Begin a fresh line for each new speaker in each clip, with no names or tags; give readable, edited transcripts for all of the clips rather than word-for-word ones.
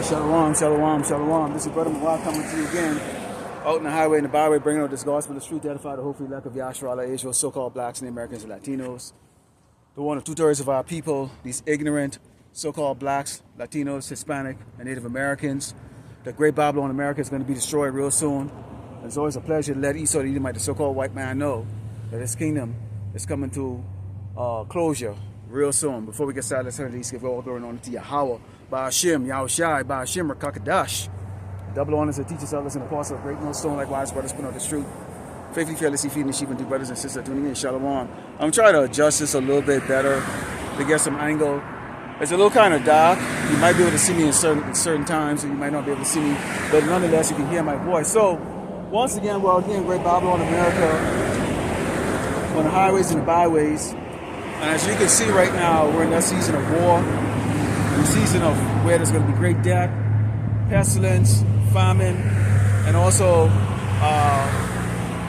Alright, shalom, shalom, shalom. This is Brother Mawad coming to you again, out in the highway and the byway, bringing out this gospel of truth to edify the hopefully lack of Yahshua, Israel, so-called blacks and Americans and Latinos. The 1 or 2/3 of our people, these ignorant so-called blacks, Latinos, Hispanic, and Native Americans. The great Babylon America is going to be destroyed real soon. It's always a pleasure to let Esau the Edomite, the so-called white man, know that his kingdom is coming to closure real soon. Before we get started, let's turn these give all glory and honor to Yahweh, Ba'ashim, Yahushai, Ba'ashim, Rakakadash. Double honors to teachers, elders, and apostles of great millstone, likewise, brothers, put out the truth. Faithfully, fearlessly feeding the sheep and two brothers and sisters tuning in. Shalom. I'm trying to adjust this a little bit better to get some angle. It's a little kind of dark. You might be able to see me in certain times, and you might not be able to see me, but nonetheless, you can hear my voice. So, once again, we're out here in Great Babylon, America, on the highways and the byways. And as you can see right now, we're in that season of war, the season of where there's going to be great death, pestilence, famine, and also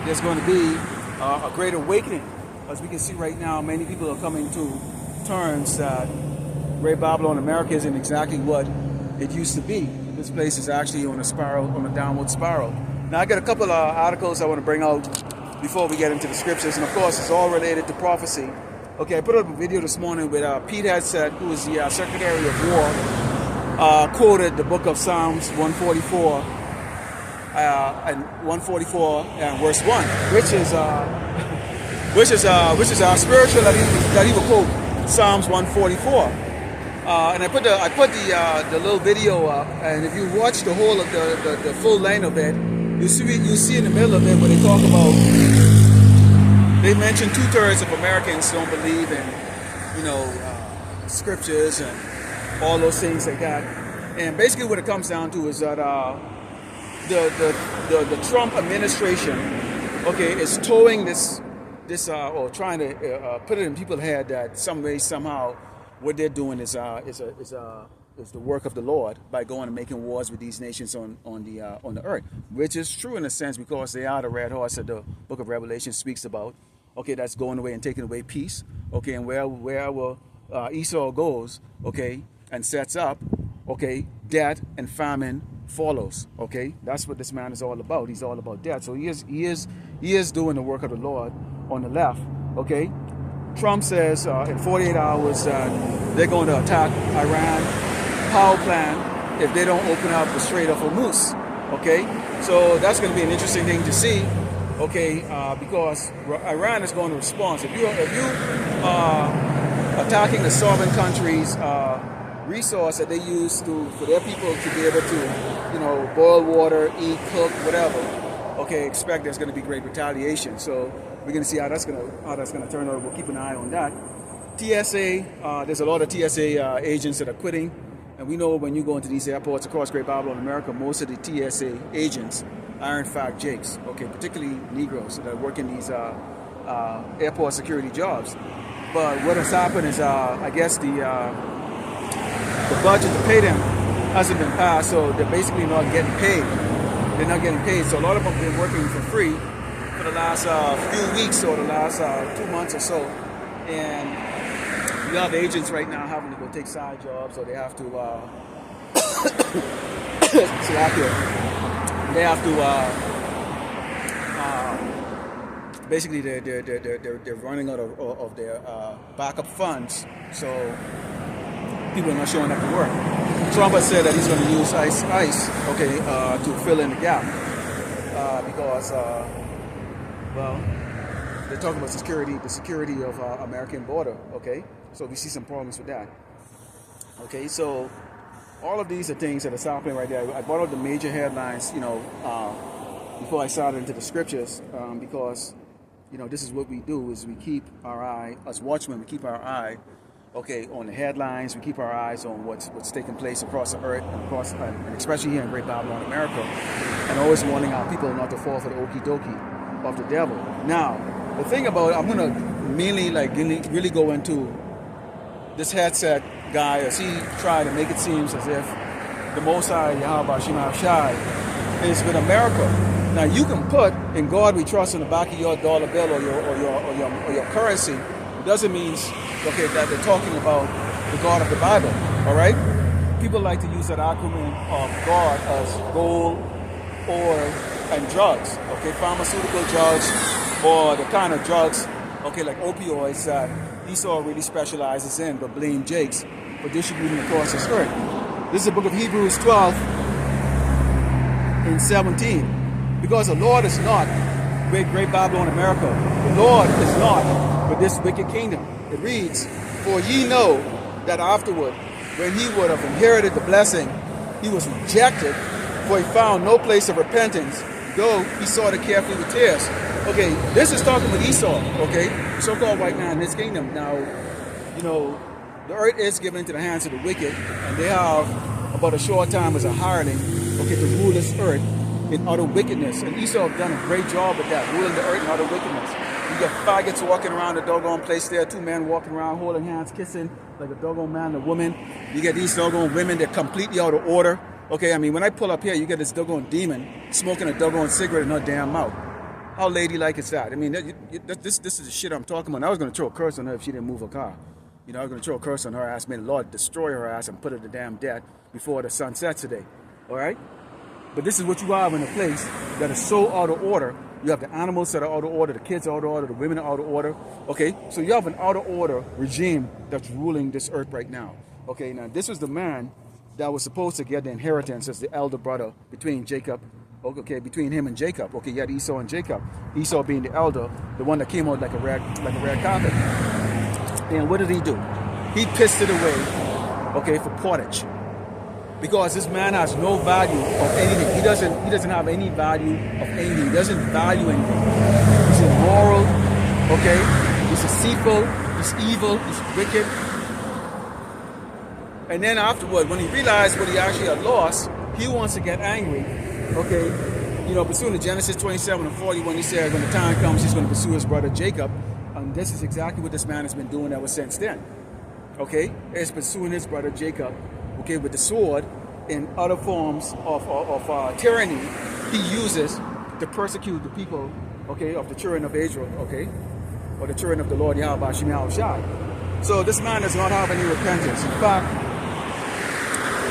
there's going to be a great awakening. As we can see right now, many people are coming to terms that Great Babylon America isn't exactly what it used to be. This place is actually on a spiral, on a downward spiral. Now, I got a couple of articles I want to bring out before we get into the scriptures, and of course, it's all related to prophecy. Okay, I put up a video this morning with Pete Headset, who is the Secretary of War, quoted the book of Psalms 144 and 144 and verse 1, which is our spiritual that he will quote Psalms 144. And I put the little video up, and if you watch the whole of the full length of it, you see in the middle of it when they talk about. They mention 2/3 of Americans don't believe in, scriptures and all those things like that. And basically, what it comes down to is that the Trump administration, okay, is towing this or trying to put it in people's head that some way somehow what they're doing is the work of the Lord by going and making wars with these nations on the earth, which is true in a sense because they are the red horse that the book of Revelation speaks about. Okay, that's going away and taking away peace. Okay, and wherever Esau goes, okay, and sets up, okay, death and famine follows. Okay, that's what this man is all about. He's all about death. So he is doing the work of the Lord on the left. Okay, Trump says in 48 hours they're going to attack Iran power plant if they don't open up the Strait of Hormuz. Okay, so that's going to be an interesting thing to see. Okay, because Iran is going to respond. If you attacking the sovereign country's resource that they use for their people to be able to, boil water, eat, cook, whatever. Okay, expect there's going to be great retaliation. So we're going to see how that's going to turn out. We'll keep an eye on that. TSA, there's a lot of TSA agents that are quitting, and we know when you go into these airports across Great Babylon, America, most of the TSA agents are in fact Jakes, okay, particularly Negroes that work in these airport security jobs. But what has happened is, I guess the budget to pay them hasn't been passed, so they're basically not getting paid. They're not getting paid. So a lot of them have been working for free for the last few weeks or the last 2 months or so. And you have agents right now having to go take side jobs, or they have to basically they're running out of their backup funds, so people are not showing up to work. Trump has said that he's going to use ICE, okay, to fill in the gap because they're talking about the security of American border, okay. So we see some problems with that. Okay, so all of these are things that are happening right there. I brought out the major headlines, before I started into the scriptures, because, this is what we do, is we keep our eye, as watchmen, we keep our eye, okay, on the headlines. We keep our eyes on what's taking place across the earth, and especially here in Great Babylon, America, and always warning our people not to fall for the okie dokie of the devil. Now, the thing about, I'm going to mainly really go into this headset guy, as he tried to make it seem as if the Most High, Yahweh Shema Shai, is with America. Now, you can put "In God We Trust" on the back of your dollar bill or your currency. It doesn't mean, okay, that they're talking about the God of the Bible. All right. people like to use that acronym of God as gold, oil, and drugs. Okay, pharmaceutical drugs, or the kind of drugs, okay, like opioids that Esau really specializes in, but blame Jake's for distributing across this earth. This is the book of Hebrews 12 and 17. Because the Lord is not great Babylon America. The Lord is not with this wicked kingdom. It reads, for ye know that afterward, when he would have inherited the blessing, he was rejected, for he found no place of repentance, though he sought it carefully with tears. Okay, this is talking with Esau, okay, so-called white man in his kingdom. Now, you know, the earth is given into the hands of the wicked, and they have about a short time as a hireling, okay, to rule this earth in utter wickedness. And Esau have done a great job at that, ruling the earth in utter wickedness. You get faggots walking around the doggone place there, two men walking around holding hands, kissing like a doggone man and a woman. You get these doggone women, they're completely out of order. Okay, I mean, when I pull up here, you get this doggone demon smoking a doggone cigarette in her damn mouth. How ladylike is that? I mean, this is the shit I'm talking about. I was going to throw a curse on her if she didn't move her car. You know, I was going to throw a curse on her ass. May the Lord destroy her ass and put her to damn death before the sun sets today. All right? But this is what you have in a place that is so out of order. You have the animals that are out of order, the kids are out of order, the women are out of order. Okay, so you have an out of order regime that's ruling this earth right now. Okay, now this was the man that was supposed to get the inheritance as the elder brother between Jacob. Okay, between him and Jacob. Okay, you had Esau and Jacob. Esau being the elder, the one that came out like a red carpet. And what did he do? He pissed it away. Okay, for pottage. Because this man has no value of anything. He doesn't have any value of anything. He doesn't value anything. He's immoral, okay? He's deceitful, he's evil, he's wicked. And then afterward, when he realized what he actually had lost, he wants to get angry, okay? You know, pursuing the Genesis 27 and 40 when he said when the time comes, he's going to pursue his brother Jacob. And this is exactly what this man has been doing ever since then. Okay? He's pursuing his brother Jacob, okay, with the sword in other forms of tyranny he uses to persecute the people, okay, of the children of Israel, okay, or the children of the Lord Yahweh Shem Yahushai. So this man does not have any repentance. In fact,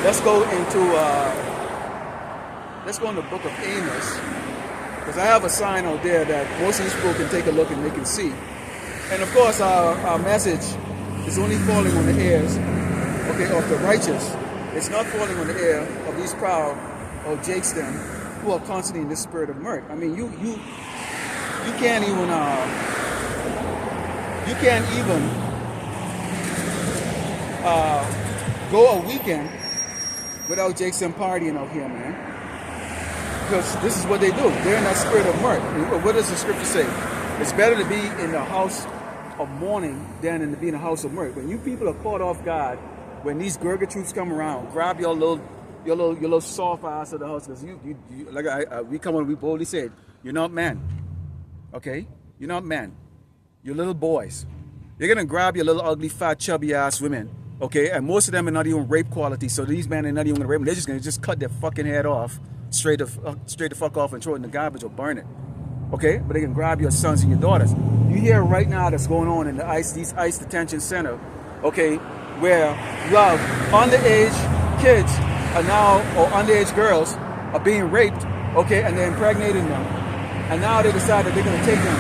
let's go in the book of Amos, because I have a sign out there that most of these people can take a look and they can see. And of course, our message is only falling on the ears, okay, of the righteous. It's not falling on the ear of these proud or Jakeston who are constantly in this spirit of mirth. I mean, you can't even go a weekend without Jakeston partying out here, man. Because this is what they do. They're in that spirit of mirth. What does the scripture say? It's better to be in the house of mourning than to be in the house of mirth. When you people are caught off guard, when these Gurga troops come around, grab your little soft ass of the house, because we come on, we boldly said, you're not men, okay? You're not men. You're little boys. You're gonna grab your little ugly, fat, chubby ass women, okay? And most of them are not even rape quality, so these men are not even gonna rape them. They're just gonna cut their fucking head off, straight the fuck off, and throw it in the garbage or burn it, okay? But they can grab your sons and your daughters. You hear right now that's going on in these ICE detention center, okay? Where you have underage kids are now, or underage girls are being raped, okay, and they're impregnating them. And now they decide that they're going to take them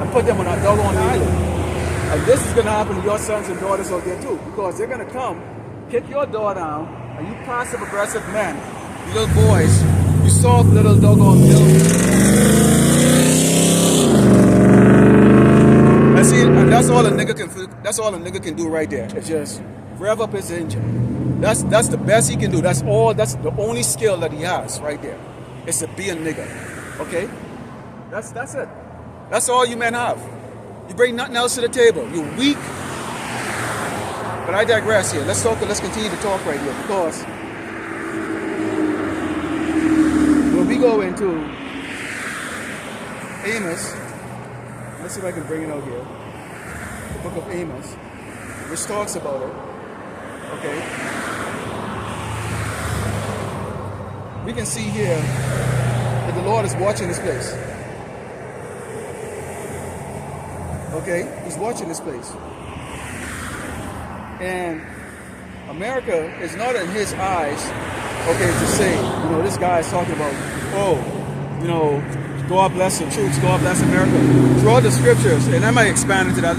and put them on a doggone island. And this is going to happen to your sons and daughters out there too, because they're going to come, kick your door down, and you passive aggressive men, you little boys, you soft little doggone and that's all a nigga can do right there. It's just rev up his engine. That's the best he can do. That's the only skill that he has right there. It's to be a nigga. Okay? That's it. That's all you men have. You bring nothing else to the table. You're weak. But I digress here. Let's continue to talk right here, because when we go into Amos, let's see if I can bring it out here. The book of Amos, which talks about it. Okay. We can see here that the Lord is watching this place. Okay? He's watching this place. And America is not in his eyes, okay, to say, this guy is talking about, God bless the troops, God bless America. Throughout the scriptures, and I might expand into that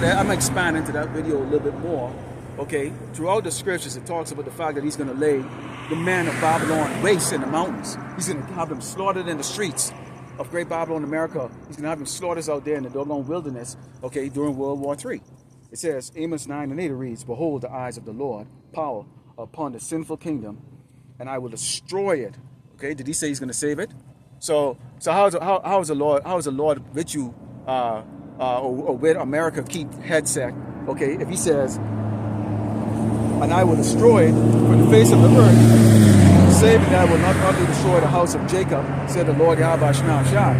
video a little bit more, okay? Throughout the scriptures, it talks about the fact that he's going to lay the men of Babylon waste in the mountains. He's going to have them slaughtered in the streets of Great Babylon, America. He's going to have them slaughtered out there in the doggone wilderness, okay, during World War III. It says, Amos 9:8 reads, "Behold, the eyes of the Lord, power upon the sinful kingdom, and I will destroy it." Okay, did he say he's going to save it? So how is the Lord with you, or with America keep headset? Okay, if he says, "And I will destroy it from the face of the earth, saving that I will not utterly destroy the house of Jacob," said the Lord Yahweh Shema Shai.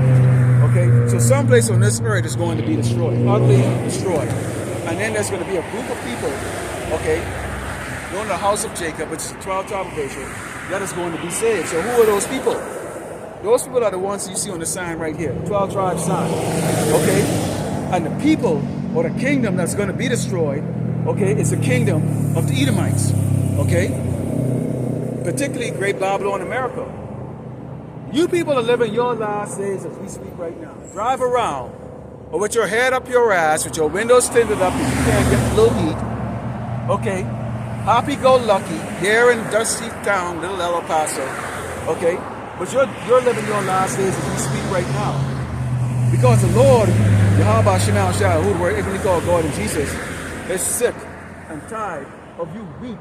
Okay, so someplace on this earth is going to be destroyed, utterly destroyed. And then there's going to be a group of people, okay, known the house of Jacob, which is the 12 tribe of Israel, that is going to be saved. So who are those people? Those people are the ones you see on the sign right here, 12 tribe sign, okay? And the people, or the kingdom that's going to be destroyed, okay, is the kingdom of the Edomites, okay? Particularly Great Babylon, America. You people are living your last days as we speak right now. Drive around, or with your head up your ass, with your windows tinted up, if you can't get a little heat, okay? Happy-go-lucky, here in dusty town, Little El Paso, okay? But you're living your last days as we speak right now. Because the Lord, Yahweh Shema Shai, who we're ignorantly called God and Jesus, is sick and tired of you weak,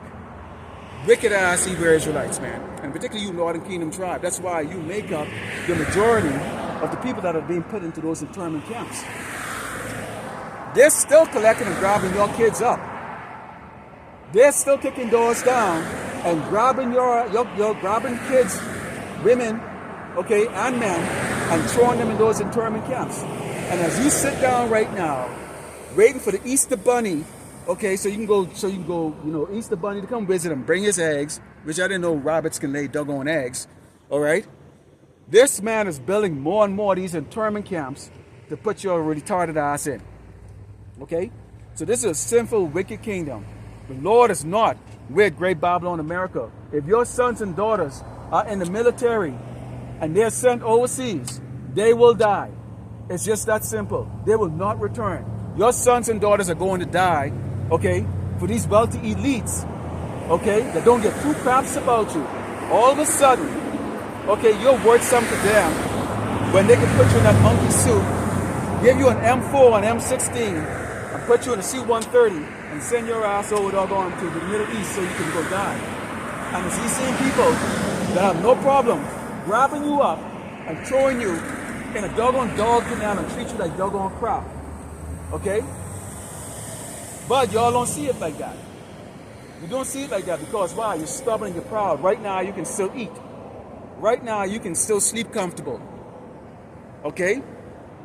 wicked-ass Hebrew Israelites, man. And particularly you Northern Kingdom tribe. That's why you make up the majority of the people that are being put into those internment camps. They're still collecting and grabbing your kids up. They're still kicking doors down and grabbing your grabbing kids, women, okay, and men, and throwing them in those internment camps. And as you sit down right now, waiting for the Easter Bunny, okay, so you can go, Easter Bunny to come visit him, bring his eggs, which I didn't know rabbits can lay doggone eggs, all right? This man is building more and more of these internment camps to put your retarded ass in, okay? So this is a sinful, wicked kingdom. The Lord is not with Great Babylon, America. If your sons and daughters are in the military and they're sent overseas, they will die. It's just that simple. They will not return. Your sons and daughters are going to die, okay, for these wealthy elites, okay, that don't get two craps about you. All of a sudden, okay, you're worth something to them when they can put you in that monkey suit, give you an M4 and M16, and put you in a C-130 and send your ass over doggone to the Middle East so you can go die. And it's these same people that have no problem grabbing you up and throwing you in a doggone dog canal and treat you like doggone crap. Okay? But y'all don't see it like that. You don't see it like that because why? You're stubborn and you're proud. Right now you can still eat. Right now you can still sleep comfortable. Okay?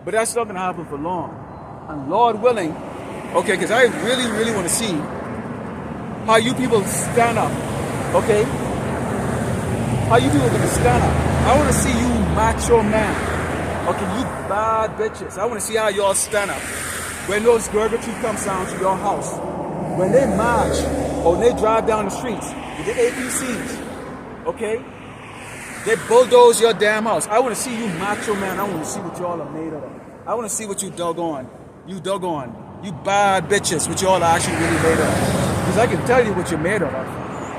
But that's not going to happen for long. And Lord willing, okay, because I really, really want to see how you people stand up. Okay? How you people are going to stand up. I want to see you macho man. Okay, you bad bitches. I want to see how y'all stand up when those gurgatory comes down to your house. When they march or when they drive down the streets with the APCs, okay? They bulldoze your damn house. I want to see you macho man. I want to see what y'all are made of. I want to see what you doggone, you bad bitches, what y'all are actually really made of. Because I can tell you what you're made of.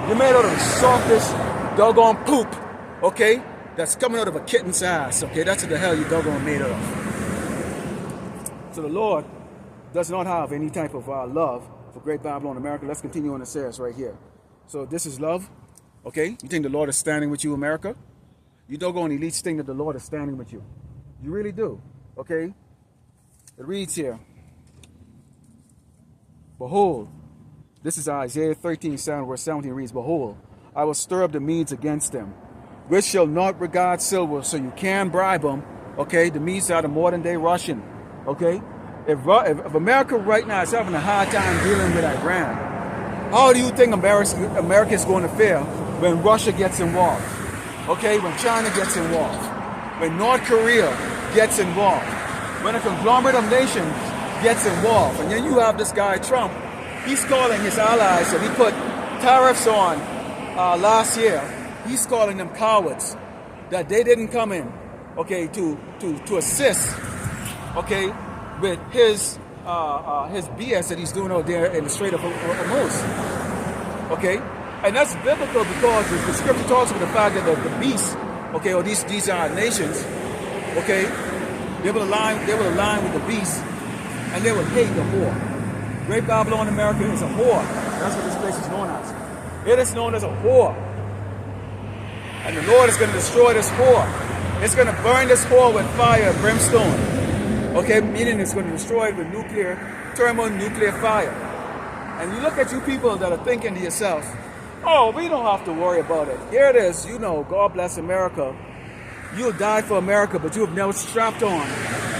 You're made out of the softest doggone poop, okay? That's coming out of a kitten's ass, okay? That's what the hell you doggone made of. So the Lord does not have any type of love for Great Babylon, America. Let's continue on the series right here. So this is love, okay? You think the Lord is standing with you, America? You doggone elites think that the Lord is standing with you. You really do, okay? It reads here, "Behold," this is Isaiah 13, verse 17 reads, "Behold, I will stir up the Medes against them, which shall not regard silver," so you can bribe them, okay? The Medes are the modern day Russian, okay? If America right now is having a hard time dealing with Iran, how do you think America is going to fare when Russia gets involved? Okay, when China gets involved, when North Korea gets involved, when a conglomerate of nations gets involved, and then you have this guy Trump, he's calling his allies that he put tariffs on last year, he's calling them cowards that they didn't come in, okay, to assist, okay, with his BS that he's doing out there in the Strait of Hormuz, okay, and that's biblical because the scripture talks about the fact that the beasts, okay, or these nations, okay, they will align with the beasts, and they will hate the whore. Great Babylon, America is a whore. That's what this place is known as. It is known as a whore. And the Lord is going to destroy this whore. It's going to burn this whore with fire and brimstone. Okay, meaning it's going to destroy it with nuclear fire. And you look at you people that are thinking to yourself, oh, we don't have to worry about it. Here it is, you know, God bless America. You'll die for America, but you have never strapped on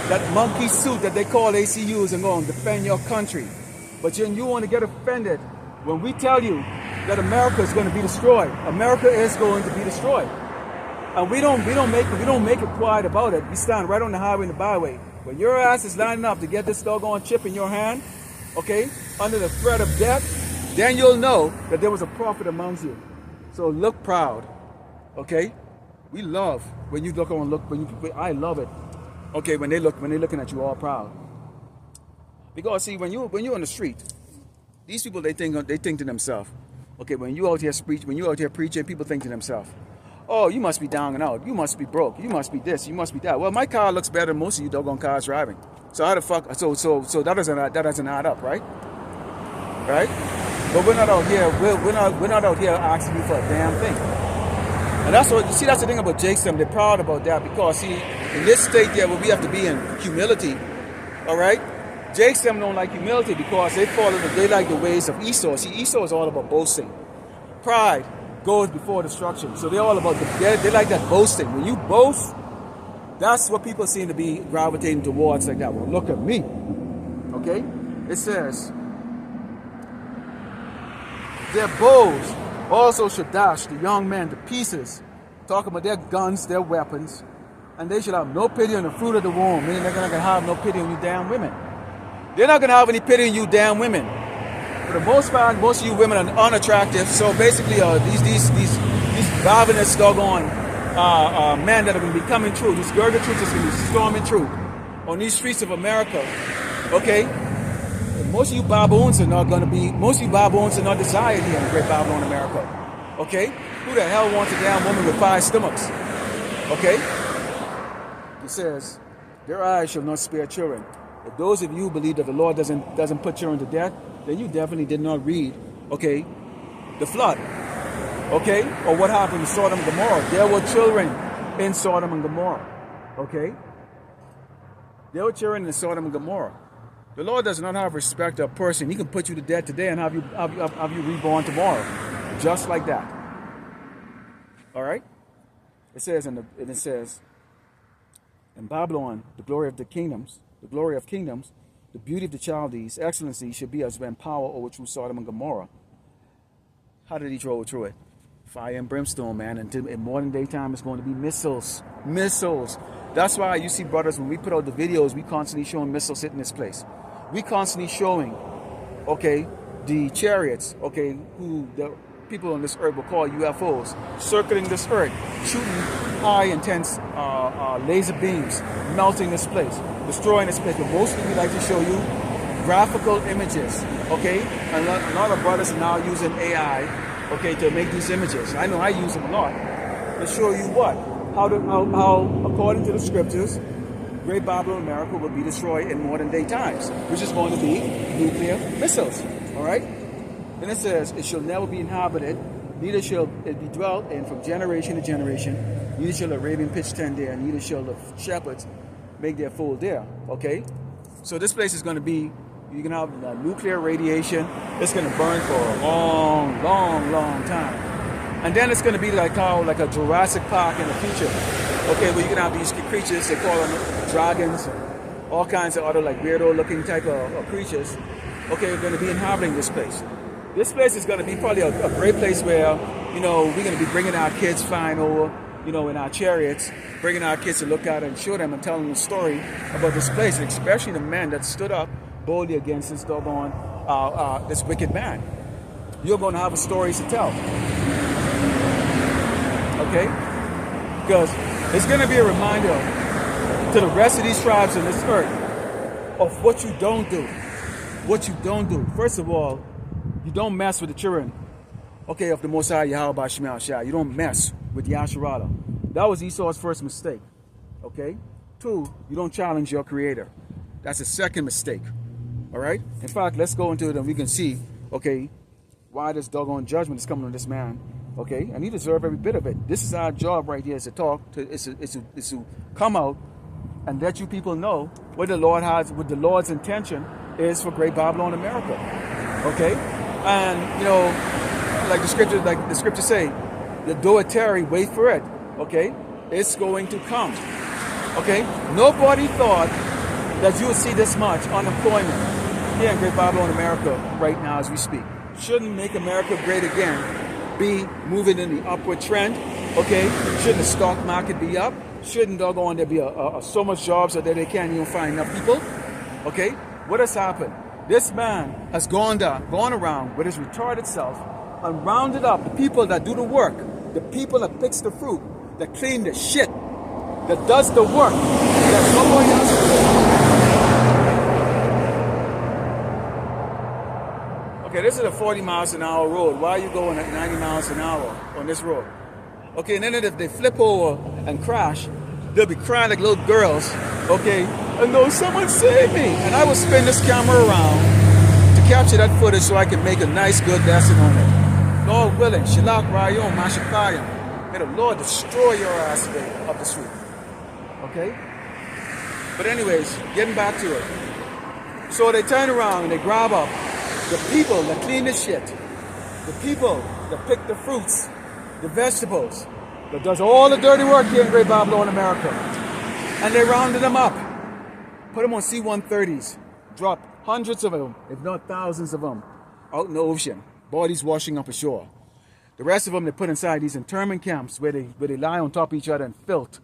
that monkey suit that they call ACUs and go and defend your country. But you want to get offended when we tell you that America is going to be destroyed. America is going to be destroyed. And we don't make it quiet about it. We stand right on the highway and the byway. When your ass is lining up to get this doggone chip in your hand, okay, under the threat of death, then you'll know that there was a prophet amongst you. So look proud, okay? We love when you I love it, okay, when they're looking at you all proud. Because see, when you're on the street, these people they think to themselves, okay, when you out here preaching, people think to themselves, oh, you must be down and out, you must be broke, you must be this, you must be that. Well, my car looks better than most of you doggone cars driving. So how the fuck? So that doesn't add up, right? Right? But we're not out here. We're not out here asking you for a damn thing. And that's what you see. That's the thing about Jason. They're proud about that because see, in this state there, where we have to be in humility, all right. Jason don't like humility because they like the ways of Esau. See, Esau is all about boasting. Pride goes before destruction. So they're all about they like that boasting. When you boast, that's what people seem to be gravitating towards like that. Well, look at me. Okay? It says, their bows also should dash the young men to pieces. Talking about their guns, their weapons. And they should have no pity on the fruit of the womb. Meaning they're not going to have no pity on you damn women. They're not going to have any pity on you damn women. For the most part, most of you women are unattractive. So basically, these ravenous doggone men that are going to be coming through, these Gurga troops that's going to be storming through on these streets of America, okay? And most of you baboons are not desired here in Great Babylon, America, okay? Who the hell wants a damn woman with 5 stomachs, okay? It says, their eyes shall not spare children. If those of you believe that the Lord doesn't put children to death, then you definitely did not read, okay, the flood, okay, or what happened in Sodom and Gomorrah. There were children in Sodom and Gomorrah, okay? There were children in Sodom and Gomorrah. The Lord does not have respect of a person. He can put you to death today and have you reborn tomorrow, just like that. All right? It says in Babylon, the glory of kingdoms, the beauty of the Chaldees, excellency should be as when power overthrew Sodom and Gomorrah. How did he throw it? Fire and brimstone, man. And in modern day time, it's going to be missiles. Missiles. That's why you see, brothers, when we put out the videos, we constantly showing missiles hitting this place. We constantly showing, okay, the chariots, okay, who the people on this earth will call UFOs, circling this earth, shooting high, intense laser beams, melting this place, destroying this place. But mostly we like to show you graphical images, okay? And a lot of brothers are now using AI, okay, to make these images. I know I use them a lot to show you what? How according to the scriptures, Great Babylon, America will be destroyed in modern day times, which is going to be nuclear missiles, all right? And it says, it shall never be inhabited, neither shall it be dwelt in from generation to generation, neither shall a raven pitch tent there, neither shall the shepherds make their fold there, okay? So this place is going to be, you're going to have nuclear radiation. It's going to burn for a long, long, long time. And then it's going to be like a Jurassic Park in the future, okay, where you're going to have these creatures, they call them dragons, all kinds of other like weirdo looking type of creatures, okay, are going to be inhabiting this place. This place is going to be probably a great place where, you know, we're going to be bringing our kids flying over, you know, in our chariots, bringing our kids to look at it and show them and tell them the story about this place, and especially the men that stood up boldly against this doggone, this wicked man. you're going to have a story to tell. Okay? Because it's going to be a reminder to the rest of these tribes on this earth of what you don't do. What you don't do. First of all, you don't mess with the children, okay, of the Most High Yahweh Shema Shai. You don't mess with Yasharala. That was Esau's first mistake. Okay? 2, you don't challenge your creator. That's the second mistake. Alright? In fact, let's go into it and we can see, okay, why this doggone judgment is coming on this man. Okay? And he deserves every bit of it. This is our job right here, is to talk, is to come out and let you people know what the Lord has, what the Lord's intention is for Great Babylon America. Okay? And, you know, like the scripture say, the though it tarry, wait for it. Okay? It's going to come. Okay? Nobody thought that you would see this much unemployment here in Great Babylon America right now as we speak. Shouldn't make America great again be moving in the upward trend. Okay? Shouldn't the stock market be up? Shouldn't doggone there be so much jobs that they can't even find enough people? Okay? What has happened? This man has gone around with his retarded self and rounded up the people that do the work, the people that picks the fruit, that clean the shit, that does the work, that nobody else can do. Okay, this is a 40 miles an hour road. Why are you going at 90 miles an hour on this road? Okay, and then if they flip over and crash, they'll be crying like little girls, okay, and no, someone save me. And I will spin this camera around to capture that footage so I can make a nice, good lesson on it. Lord willing, Shalak Rayon, Mashakayim. May the Lord destroy your ass up the street. Okay? But anyways, getting back to it. So they turn around and they grab up the people that clean the shit, the people that pick the fruits, the vegetables, that does all the dirty work here in Great Babylon, America. And they rounded them up, put them on C-130s, dropped hundreds of them, if not thousands of them, out in the ocean, bodies washing up ashore. The rest of them they put inside these internment camps where they lie on top of each other in filth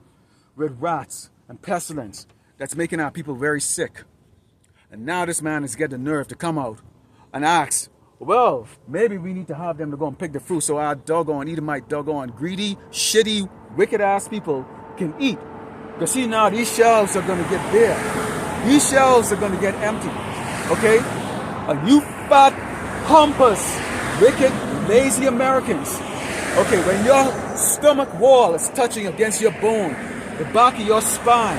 with rats and pestilence that's making our people very sick. And now this man has got the nerve to come out and ask, well, maybe we need to have them to go and pick the fruit so our doggone Edomite, doggone greedy, shitty, wicked-ass people can eat. Because see now, these shelves are going to get bare. These shelves are going to get empty. Okay? And you fat, pompous, wicked, lazy Americans. Okay, when your stomach wall is touching against your bone, the back of your spine,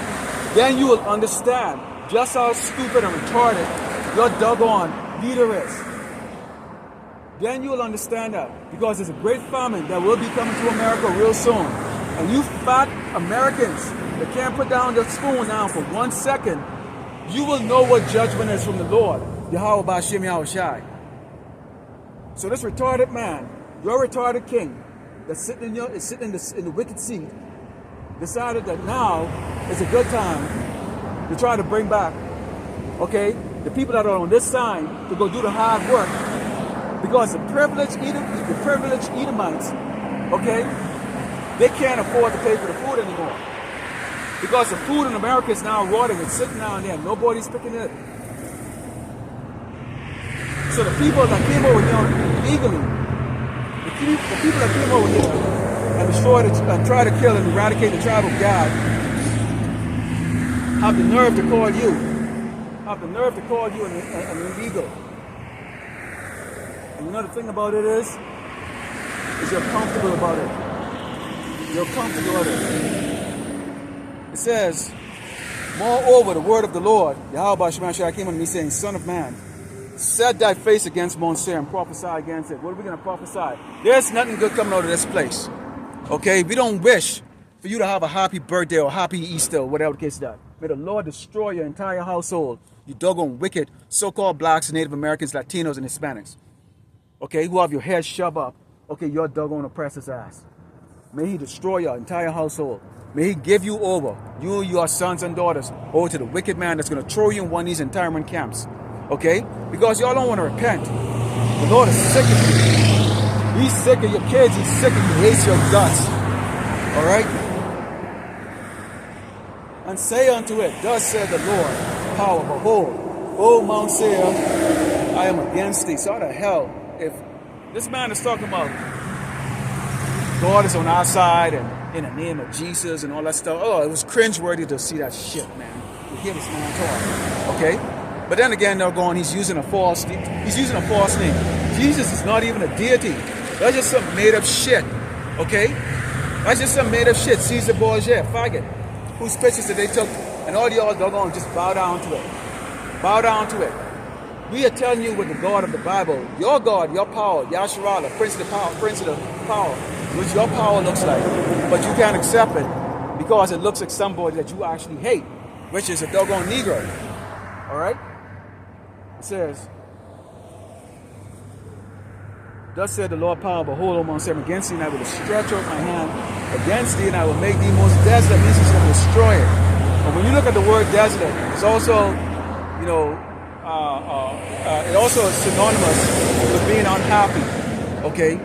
then you will understand just how stupid and retarded your doggone leader is. Then you will understand that, because there's a great famine that will be coming to America real soon. And you fat Americans that can't put down the spoon now for 1 second, you will know what judgment is from the Lord, Yahweh Ba'Shem Yahweh Shai. So this retarded man, your retarded king, that's sitting in the wicked seat, decided that now is a good time to try to bring back, okay, the people that are on this side to go do the hard work. Because the privileged Edomites, okay, they can't afford to pay for the food anymore. Because the food in America is now rotting. It's sitting down there. Nobody's picking it. So the people that came over here illegally, the people that came over here and destroyed and tried to kill and eradicate the tribe of God, have the nerve to call you. Have the nerve to call you an illegal. And you know the thing about it is you're comfortable about it. You're comfortable about it. It says, moreover, the word of the Lord, Yahweh Shema Shai came unto me saying, Son of man, set thy face against Mount Seir and prophesy against it. What are we going to prophesy? There's nothing good coming out of this place. Okay? We don't wish for you to have a happy birthday or happy Easter or whatever the case is that. May the Lord destroy your entire household. You doggone wicked so-called blacks, Native Americans, Latinos, and Hispanics. Okay, who have your head shoved up, okay, your doggone oppressor's ass. May he destroy your entire household. May he give you over, you, your sons and daughters, over to the wicked man that's going to throw you in one of these internment camps. Okay? Because y'all don't want to repent. The Lord is sick of you. He's sick of your kids. He's sick of you. He hates your guts. Alright? And say unto it, thus said the Lord, power, behold, O Mount Seir, I am against thee. So how the hell, if This man is talking about God is on our side and in the name of Jesus and all that stuff. Oh, it was cringeworthy to see that shit, man. To hear this man talk. Okay? But then again, they're going, he's using a false name. Jesus is not even a deity. That's just some made up shit. Okay? That's just some made up shit. Caesar Borgia, faggot. Whose pictures that they took, and all y'all doggone just bow down to it. Bow down to it. We are telling you with the God of the Bible, your God, your power, Yahshua, the Prince of the power, which your power looks like. But you can't accept it because it looks like somebody that you actually hate, which is a doggone Negro. Alright? It says, thus said the Lord power, behold, O Mount Seven, against thee, and I will stretch out my hand against thee, and I will make thee most desolate. Means he's going to destroy it. But when you look at the word desolate, it's also, you know, it also is synonymous with being unhappy. Okay,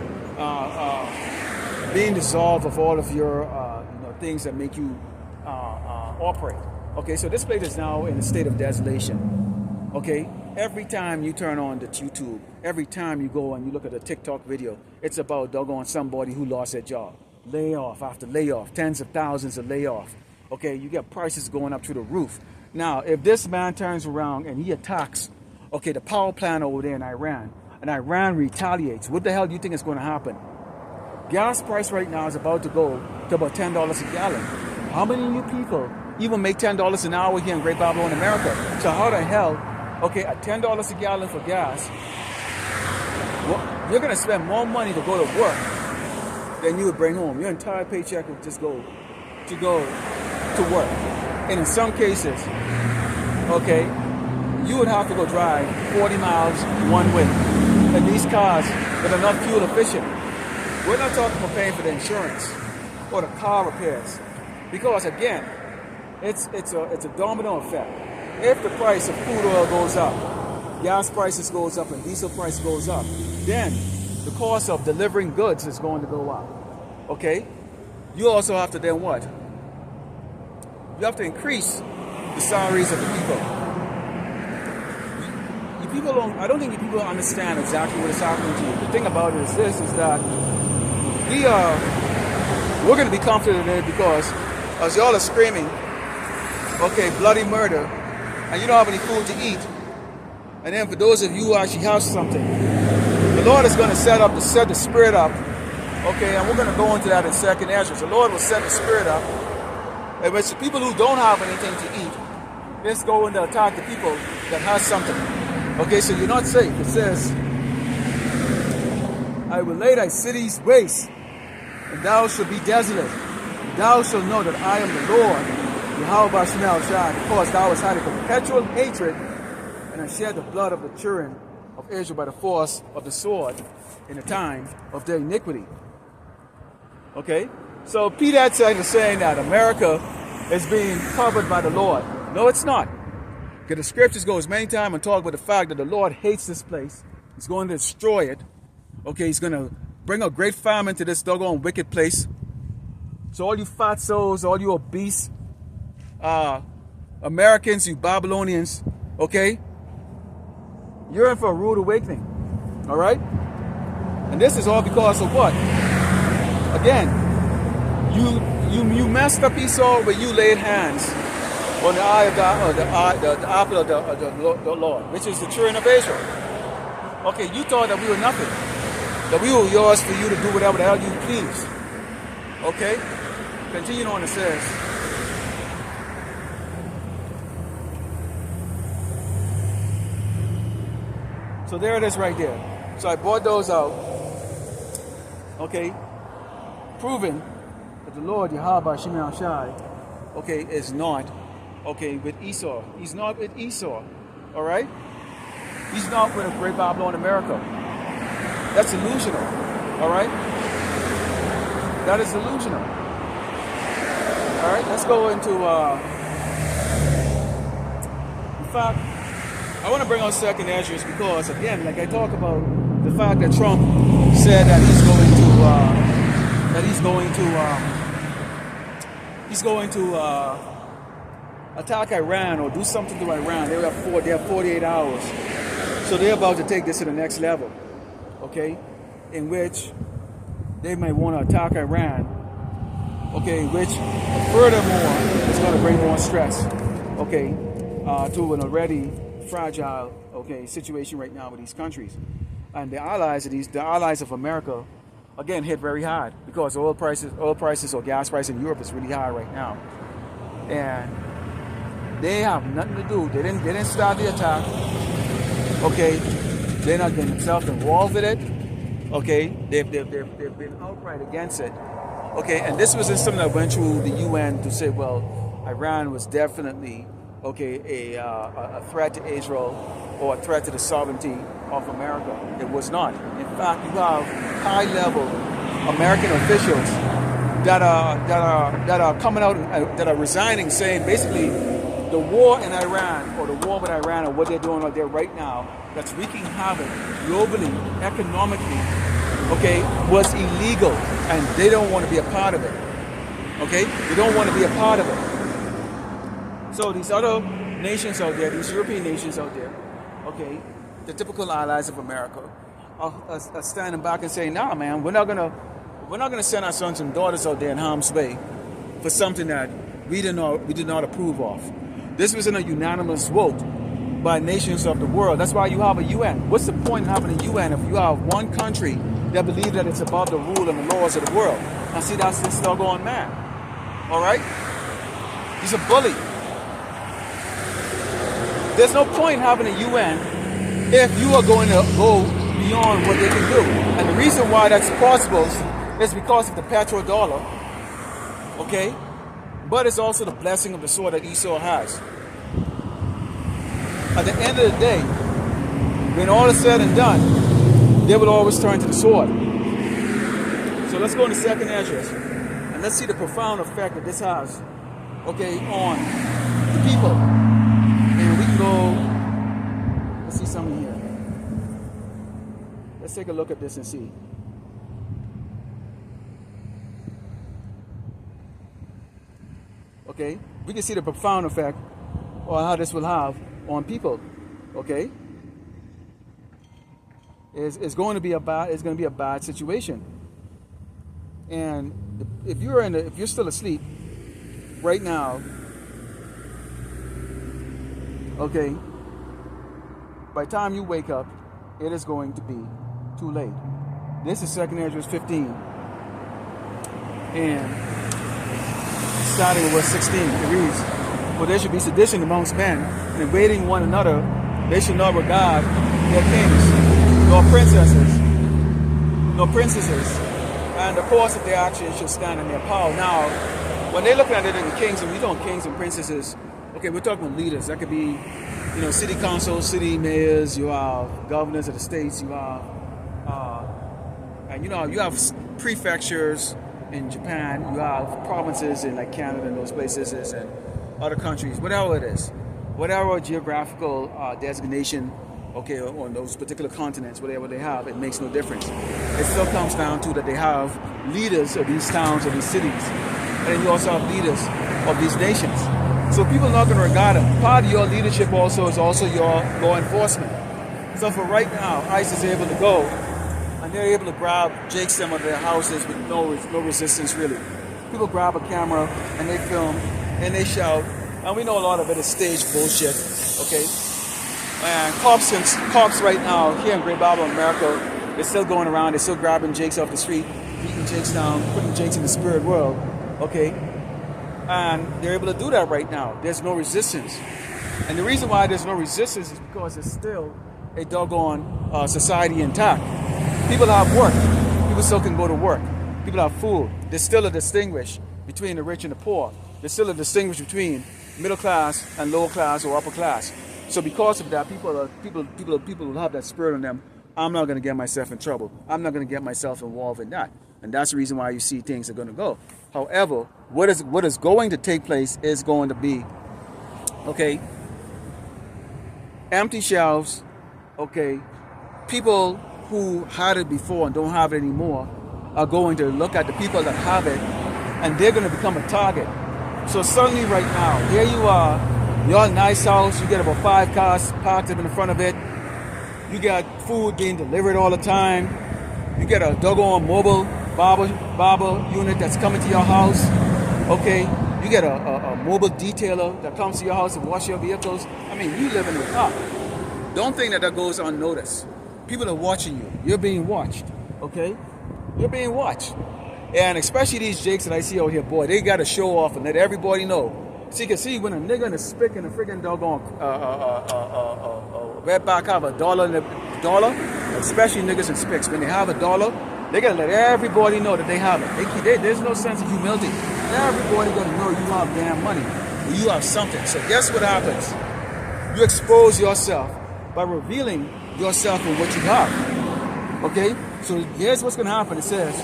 being dissolved of all of your, you know, things that make you operate. Okay, so this place is now in a state of desolation. Okay, every time you turn on the YouTube, every time you go and you look at a TikTok video, it's about doggone somebody who lost their job. Layoff after layoff, tens of thousands of layoff. Okay, you get prices going up through the roof. Now, if this man turns around and he attacks, okay, the power plant over there in Iran, and Iran retaliates, what the hell do you think is going to happen? Gas price right now is about to go to about $10 a gallon. How many of you people even make $10 an hour here in Great Babylon, America? So how the hell, okay, at $10 a gallon for gas, well, you're going to spend more money to go to work than you would bring home. Your entire paycheck would just go to work. And in some cases, okay, you would have to go drive 40 miles one way. And these cars that are not fuel efficient, we're not talking about paying for the insurance or the car repairs. Because again, it's a domino effect. If the price of crude oil goes up, gas prices goes up, and diesel price goes up, then the cost of delivering goods is going to go up. Okay? You also have to then what? You have to increase the salaries of the people. I don't think you people understand exactly what is happening to you. The thing about it is this, is that we're going to be comforted today because as y'all are screaming, okay, bloody murder, and you don't have any food to eat, and then for those of you who actually have something, the Lord is going to set the spirit up, okay, and we're going to go into that in 2nd Ezra. The Lord will set the spirit up, in which the people who don't have anything to eat, let's go and attack the people that has something. Okay, so you're not safe. It says, I will lay thy cities waste, and thou shalt be desolate. And thou shalt know that I am the Lord, Yahweh Shemel Shai, because thou hast had a perpetual hatred, and hast shed the blood of the children of Israel by the force of the sword in the time of their iniquity. Okay? So EPTX is saying that America is being covered by the Lord. No, it's not. Because the scriptures goes many times and talk about the fact that the Lord hates this place. He's going to destroy it. Okay, he's going to bring a great famine to this doggone wicked place. So all you fat souls, all you obese Americans, you Babylonians, okay, you're in for a rude awakening. All right? And this is all because of what? Again, you messed up Esau when you laid hands on the eye of the apple of the Lord, which is the children of Israel. Okay, you thought that we were nothing, that we were yours for you to do whatever the hell you please. Okay? Continue on, it says, so there it is right there. So I brought those out, okay, proving that the Lord Yahweh Shemel Shai, okay, is not, okay, with Esau. He's not with Esau, all right? He's not with a Great Babylon, America. That's delusional, all right? That is delusional. All right, let's go into, in fact, I want to bring out 2nd Ezra because, again, like I talk about the fact that Trump said that he's going to attack Iran or do something to Iran. They have 48 hours. So they're about to take this to the next level. Okay? in which they may want to attack Iran, okay, which furthermore is going to bring more stress, okay, to an already fragile, okay, situation right now with these countries. And the allies of America, again, hit very hard because oil prices or gas price in Europe is really high right now. And they have nothing to do. They didn't start the attack. Okay, they're not getting themselves involved with it. Okay, they've been outright against it. Okay, and this was something that went through the UN to say, well, Iran was definitely a threat to Israel or a threat to the sovereignty of America. It was not. In fact, you have high-level American officials that are coming out that are resigning, saying basically the war in Iran or the war with Iran or what they're doing out there right now that's wreaking havoc globally, economically, okay, was illegal, and they don't want to be a part of it. Okay, they don't want to be a part of it. So these other nations out there, these European nations out there, okay, the typical allies of America, are standing back and saying, "Nah, man, we're not gonna send our sons and daughters out there in harm's way for something that we did not approve of." This was in a unanimous vote by nations of the world. That's why you have a UN. What's the point in having a UN if you have one country that believes that it's above the rule and the laws of the world? Now see, that's this doggone man. All right? He's a bully. There's no point in having a UN if you are going to go beyond what they can do. And the reason why that's possible is because of the petrodollar. Okay? But it's also the blessing of the sword that Esau has. At the end of the day, when all is said and done, they will always turn to the sword. So let's go into 2nd Esdras, and let's see the profound effect that this has, okay, on the people. And we can go, let's see something here. Let's take a look at this and see. Okay, we can see the profound effect or how this will have on people. Okay, it's going to be a bad situation. And if you're still asleep right now, okay, by the time you wake up, it is going to be too late. This is 2nd Esdras 15, and starting with verse 16, it reads, "For there should be sedition amongst men, and invading one another, they should not regard their kings, nor princesses, and the course of their actions should stand in their power." Now, when they're looking at it in kings, and we don't kings and princesses, okay, we're talking about leaders. That could be, city councils, city mayors, you have governors of the states, you have, you have prefectures. In Japan, you have provinces in like Canada and those places and other countries, whatever it is, whatever geographical designation, okay, on those particular continents, whatever they have, it makes no difference. It still comes down to that they have leaders of these towns, of these cities, and then you also have leaders of these nations. So people are not going to regard them. Part of your leadership also is also your law enforcement. So for right now, ICE is able to go and they're able to grab Jake's them out of their houses with no resistance, really. People grab a camera and they film and they shout. And we know a lot of it is staged bullshit, okay? And cops right now here in Great Babylon, America, they're still going around, they're still grabbing Jakes off the street, beating Jakes down, putting Jakes in the spirit world, okay? And they're able to do that right now. There's no resistance. And the reason why there's no resistance is because it's still a doggone society intact. People have work. People still can go to work. People have food. There's still a distinguish between the rich and the poor. There's still a distinguish between middle class and lower class or upper class. So because of that, people will have that spirit on them. I'm not going to get myself in trouble. I'm not going to get myself involved in that. And that's the reason why you see things are going to go. However, what is going to take place is going to be, okay, empty shelves, okay, people who had it before and don't have it anymore are going to look at the people that have it and they're going to become a target. So suddenly right now, here you are, you're in a nice house, you get about 5 cars parked up in the front of it, you got food being delivered all the time, You get a doggone mobile barber unit that's coming to your house. Okay, you get a mobile detailer that comes to your house to wash your vehicles. I mean, you live in the car. Don't think that goes unnoticed. People are watching you. You're being watched. Okay, you're being watched. And especially these jakes that I see out here, boy, they got to show off and let everybody know. So you can see when a nigga in a spick and a freaking doggone redback have $1, especially niggas in spicks, when they have $1, they gotta let everybody know that they have it. There's no sense of humility. Everybody gotta know you have damn money, or you have something. So guess what happens? You expose yourself by revealing yourself and what you have. Okay? So here's what's gonna happen. It says,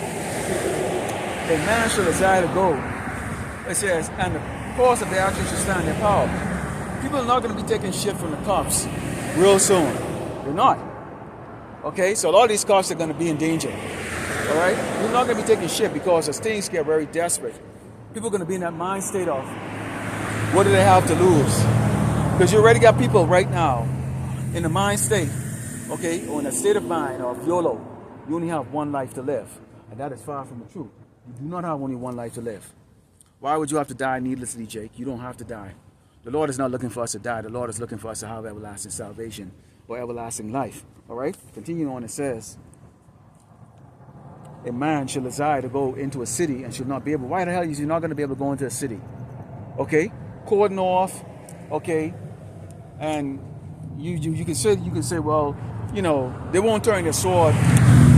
a man shall desire to go. It says, and the course of the action should stand their power. People are not going to be taking shit from the cops real soon. They're not. Okay, so a lot of these cops are going to be in danger. All right, you're not going to be taking shit because as things get very desperate, people are going to be in that mind state of what do they have to lose? Because you already got people right now in the mind state, okay, or in a state of mind of YOLO. You only have one life to live, and that is far from the truth. You do not have only one life to live. Why would you have to die needlessly, Jake? You don't have to die. The Lord is not looking for us to die. The Lord is looking for us to have everlasting salvation or everlasting life. All right? Continuing on, it says, a man shall desire to go into a city and should not be able. Why the hell is he not going to be able to go into a city? Okay? Cordon off. Okay? And you can say, well, you know, they won't turn their sword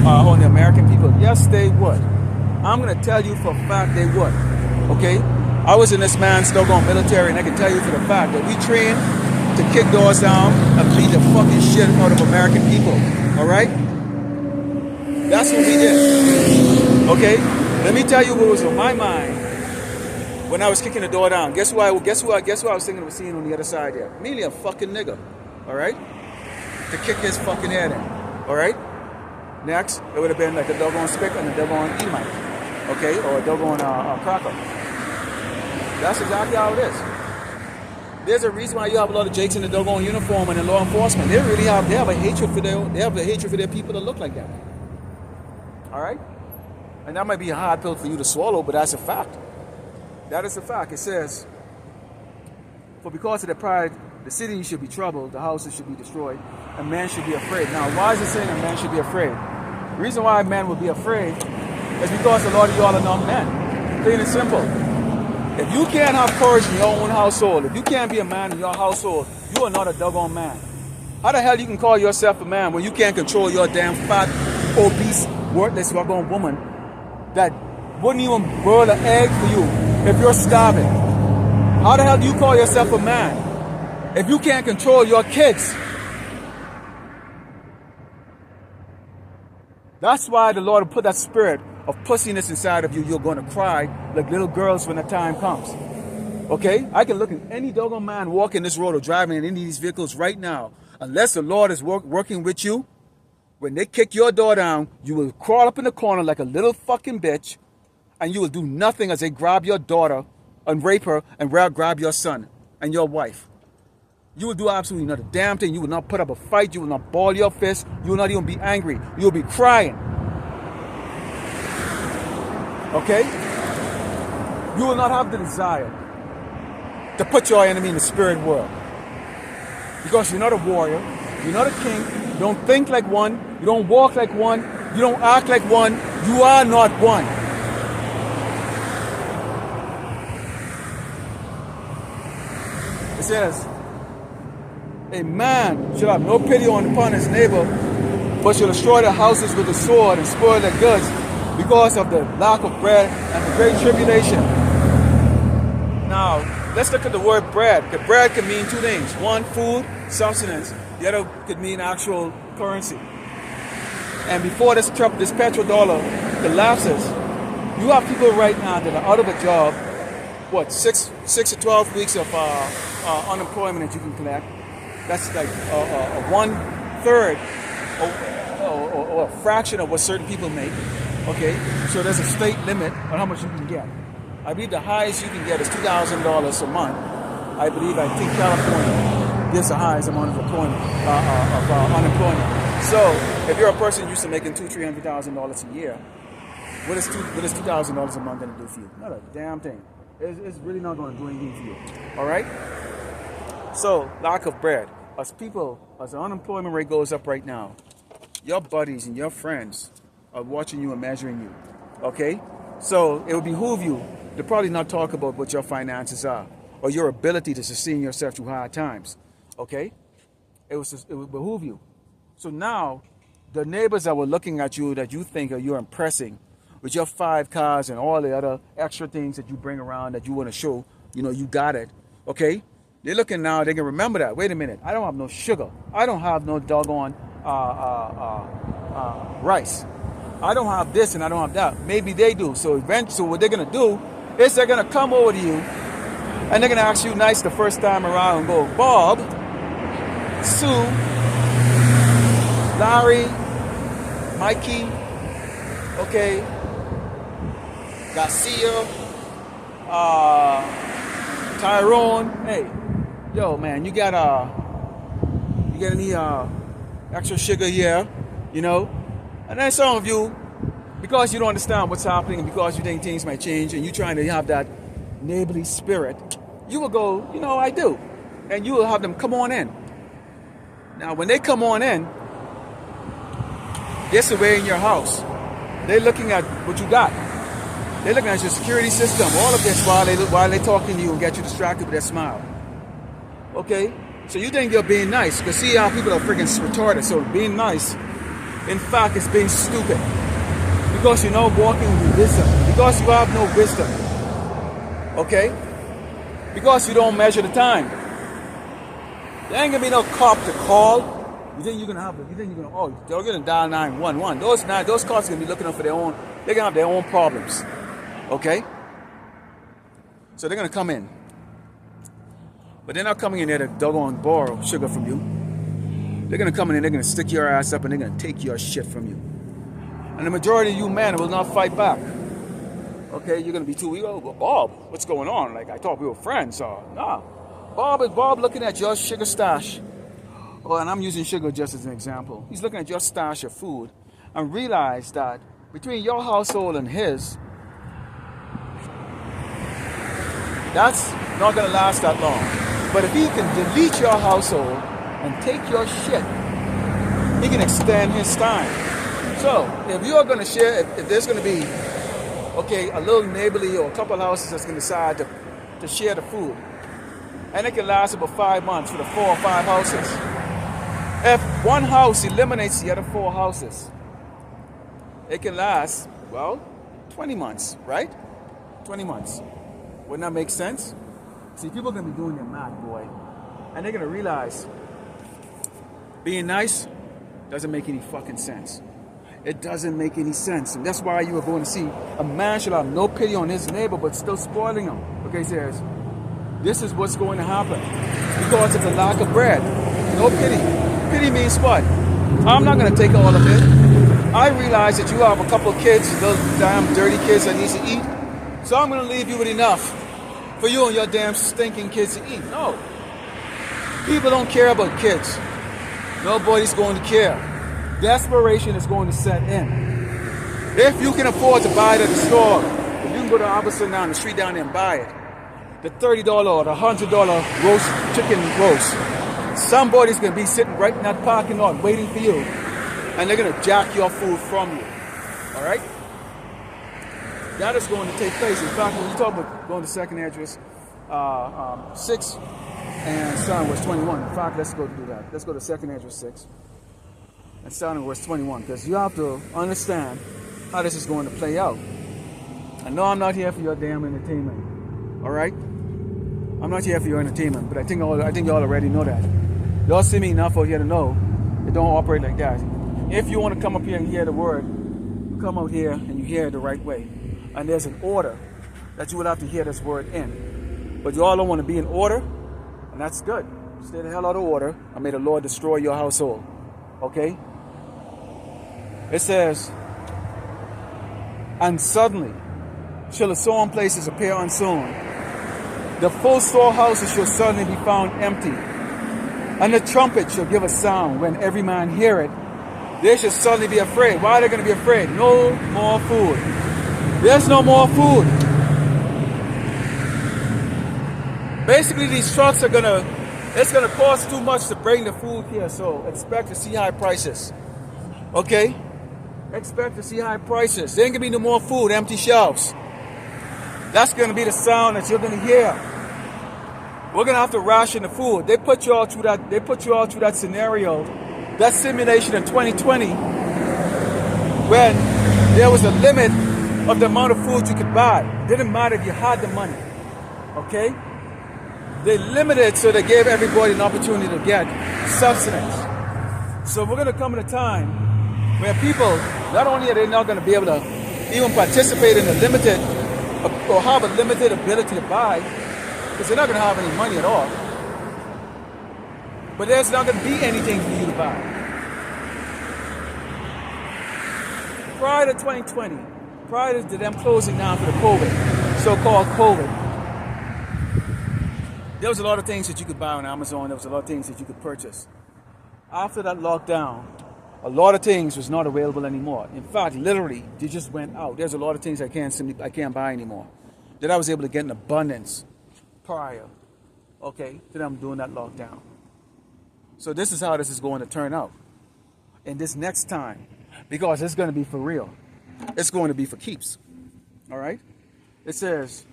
on the American people. Yes, they would. I'm going to tell you for a fact they would. Okay? I was in this man's doggone military, and I can tell you for the fact that we trained to kick doors down and beat the fucking shit out of American people. Alright? That's what we did. Okay? Let me tell you what was on my mind when I was kicking the door down. Guess who I was thinking of seeing on the other side there? Merely a fucking nigga. Alright? To kick his fucking head in. Alright? Next, it would have been like a doggone spick and a doggone E-mic. Okay, or a doggone cracker. That's exactly how it is. There's a reason why you have a lot of jakes in the doggone uniform and in law enforcement. They have a hatred for their people that look like that. All right, and that might be a hard pill for you to swallow, but that's a fact. That is a fact. It says, for because of their pride, the city should be troubled, the houses should be destroyed, and man should be afraid. Now, why is it saying a man should be afraid? The reason why a man would be afraid is because a lot of y'all are not men. Plain and simple. If you can't have courage in your own household, if you can't be a man in your household, you are not a doggone man. How the hell you can call yourself a man when you can't control your damn fat, obese, worthless doggone woman that wouldn't even boil an egg for you if you're starving? How the hell do you call yourself a man if you can't control your kids? That's why the Lord will put that spirit of pussiness inside of you. You're going to cry like little girls when the time comes. Okay? I can look at any doggone man walking this road or driving in any of these vehicles right now. Unless the Lord is working with you, when they kick your door down, you will crawl up in the corner like a little fucking bitch, and you will do nothing as they grab your daughter and rape her and grab your son and your wife. You will do absolutely not a damn thing. You will not put up a fight. You will not ball your fist. You will not even be angry. You will be crying. Okay? You will not have the desire to put your enemy in the spirit world. Because you're not a warrior. You're not a king. You don't think like one. You don't walk like one. You don't act like one. You are not one. It says, a man shall have no pity upon his neighbor, but shall destroy the houses with the sword and spoil their goods because of the lack of bread and the great tribulation. Now, let's look at the word bread. The bread can mean two things. One, food, substance. The other could mean actual currency. And before this petrodollar collapses, you have people right now that are out of a job. What, 6 to 12 weeks of unemployment that you can collect. That's like 1/3 or a fraction of what certain people make. Okay, so there's a state limit on how much you can get. I believe the highest you can get is $2,000 a month. I think California gives the highest amount of unemployment. So if you're a person used to making $200,000-$300,000 a year, what is $2,000 a month going to do for you? Not a damn thing. It's really not going to do anything for you. All right. So lack of bread. As the unemployment rate goes up right now, your buddies and your friends are watching you and measuring you. Okay. So it would behoove you to probably not talk about what your finances are or your ability to sustain yourself through hard times. Okay. It would behoove you. So now, the neighbors that were looking at you that you think you're impressing with your 5 cars and all the other extra things that you bring around that you want to show, you got it, okay? They're looking now, they can remember that. Wait a minute, I don't have no sugar. I don't have no doggone rice. I don't have this and I don't have that. Maybe they do. So eventually what they're going to do is they're going to come over to you and they're going to ask you nice the first time around and go, Bob, Sue, Larry, Mikey, okay, Garcia, Tyrone. Hey, yo, man, you got any extra sugar here? And then some of you, because you don't understand what's happening and because you think things might change and you're trying to have that neighborly spirit, you will go, I do, and you will have them come on in. Now, when they come on in, they're surveying your house. They're looking at what you got. They're looking at your security system. All of this while they're talking to you and get you distracted with their smile. Okay? So you think you're being nice. Because see how people are freaking retarded. So being nice, in fact, is being stupid. Because you're not walking with wisdom. Because you have no wisdom. Okay? Because you don't measure the time. There ain't gonna be no cop to call. You think you're gonna they're gonna dial 911. Those cops are gonna be looking up for their own, they're gonna have their own problems. Okay? So they're gonna come in. But they're not coming in there to doggone borrow sugar from you. They're gonna come in and they're gonna stick your ass up and they're gonna take your shit from you. And the majority of you men will not fight back. Okay, you're gonna be Bob, what's going on? Like I thought we were friends, nah. Bob looking at your sugar stash. Oh, and I'm using sugar just as an example. He's looking at your stash of food and realize that between your household and his, that's not going to last that long. But if he can delete your household and take your shit, he can extend his time. So if you're going to share, if there's going to be, a little neighborly or a couple houses that's going to decide to share the food, and it can last about 5 months for the 4 or 5 houses. If one house eliminates the other 4 houses, it can last, 20 months, right? 20 months. Wouldn't that make sense? See, people are going to be doing their math, boy. And they're going to realize being nice doesn't make any fucking sense. It doesn't make any sense. And that's why you are going to see a man should have no pity on his neighbor, but still spoiling him. Okay, says, this is what's going to happen. Because it's a lack of bread. No pity. Pity means what? I'm not going to take all of it. I realize that you have a couple of kids, those damn dirty kids that need to eat. So I'm going to leave you with enough for you and your damn stinking kids to eat. No. People don't care about kids. Nobody's going to care. Desperation is going to set in. If you can afford to buy it at the store, if you can go to Albertson down the street down there and buy it, the $30 or the $100 chicken roast, somebody's going to be sitting right in that parking lot waiting for you, and they're going to jack your food from you. All right? That is going to take place. In fact, when you talk about going to second address, 6 and son was 21. In fact, let's go do that. Let's go to second address 6 and son was 21, because you have to understand how this is going to play out. I know I'm not here for your damn entertainment. All right? I'm not here for your entertainment, but I think y'all already know that. Y'all see me enough out here to know it don't operate like that. If you want to come up here and hear the word, you come out here and you hear it the right way. And there's an order that you will have to hear this word in. But you all don't want to be in order, and that's good. Stay the hell out of order, and may the Lord destroy your household. Okay? It says, and suddenly shall the sown places appear unsown. The full storehouses shall suddenly be found empty. And the trumpet shall give a sound when every man hear it, they should suddenly be afraid. Why are they going to be afraid? No more food. There's no more food. Basically, these trucks it's going to cost too much to bring the food here, so expect to see high prices. Okay? Expect to see high prices. There ain't going to be no more food, empty shelves. That's going to be the sound that you're going to hear. We're going to have to ration the food. They put you all through that scenario, that simulation in 2020, when there was a limit of the amount of food you could buy. It didn't matter if you had the money. Okay? They limited, so they gave everybody an opportunity to get substance. So we're going to come at a time where people, not only are they not going to be able to even participate in the limited, or have a limited ability to buy, because they're not going to have any money at all, but there's not going to be anything for you to buy. Prior to 2020, prior to them closing down for the COVID, so-called COVID, there was a lot of things that you could buy on Amazon. There was a lot of things that you could purchase. After that lockdown, a lot of things was not available anymore. In fact, literally, they just went out. There's a lot of things I can't buy anymore that I was able to get in abundance prior, okay, to them doing that lockdown. So this is how this is going to turn out in this next time, because it's going to be for real. It's going to be for keeps. All right? It says,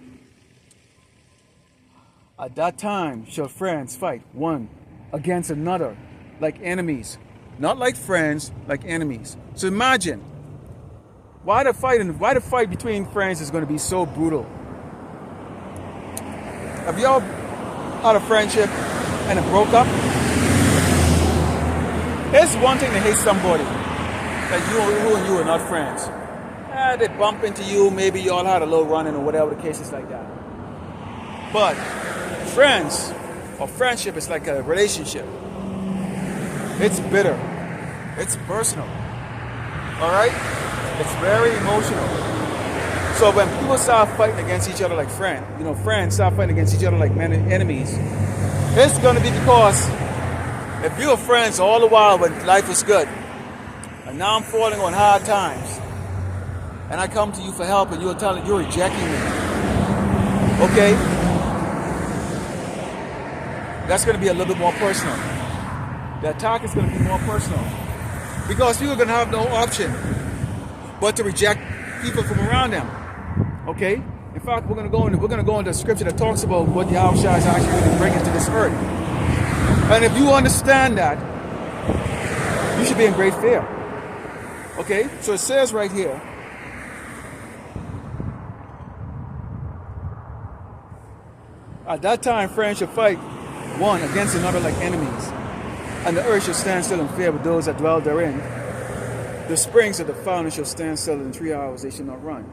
at that time shall friends fight one against another like enemies. Not like friends, like enemies. So imagine, why the fight between friends is going to be so brutal? Have y'all had a friendship and it broke up? It's one thing to hate somebody that who and you are not friends. They bump into you, maybe y'all had a little run-in or whatever the case is like that. But friends or friendship is like a relationship. It's bitter. It's personal. All right? It's very emotional. So when people start fighting against each other like friends start fighting against each other like enemies, it's going to be because if you were friends all the while when life was good, and now I'm falling on hard times, and I come to you for help and you're rejecting me, okay? That's going to be a little bit more personal. The attack is going to be more personal. Because people are going to have no option but to reject people from around them. Okay? In fact, we're going to go into a scripture that talks about what Yahushua is actually going to bring into this earth. And if you understand that, you should be in great fear. Okay? So it says right here, at that time friends shall fight one against another like enemies, and the earth shall stand still in fear of those that dwell therein. The springs of the fountain shall stand still in 3 hours, they shall not run.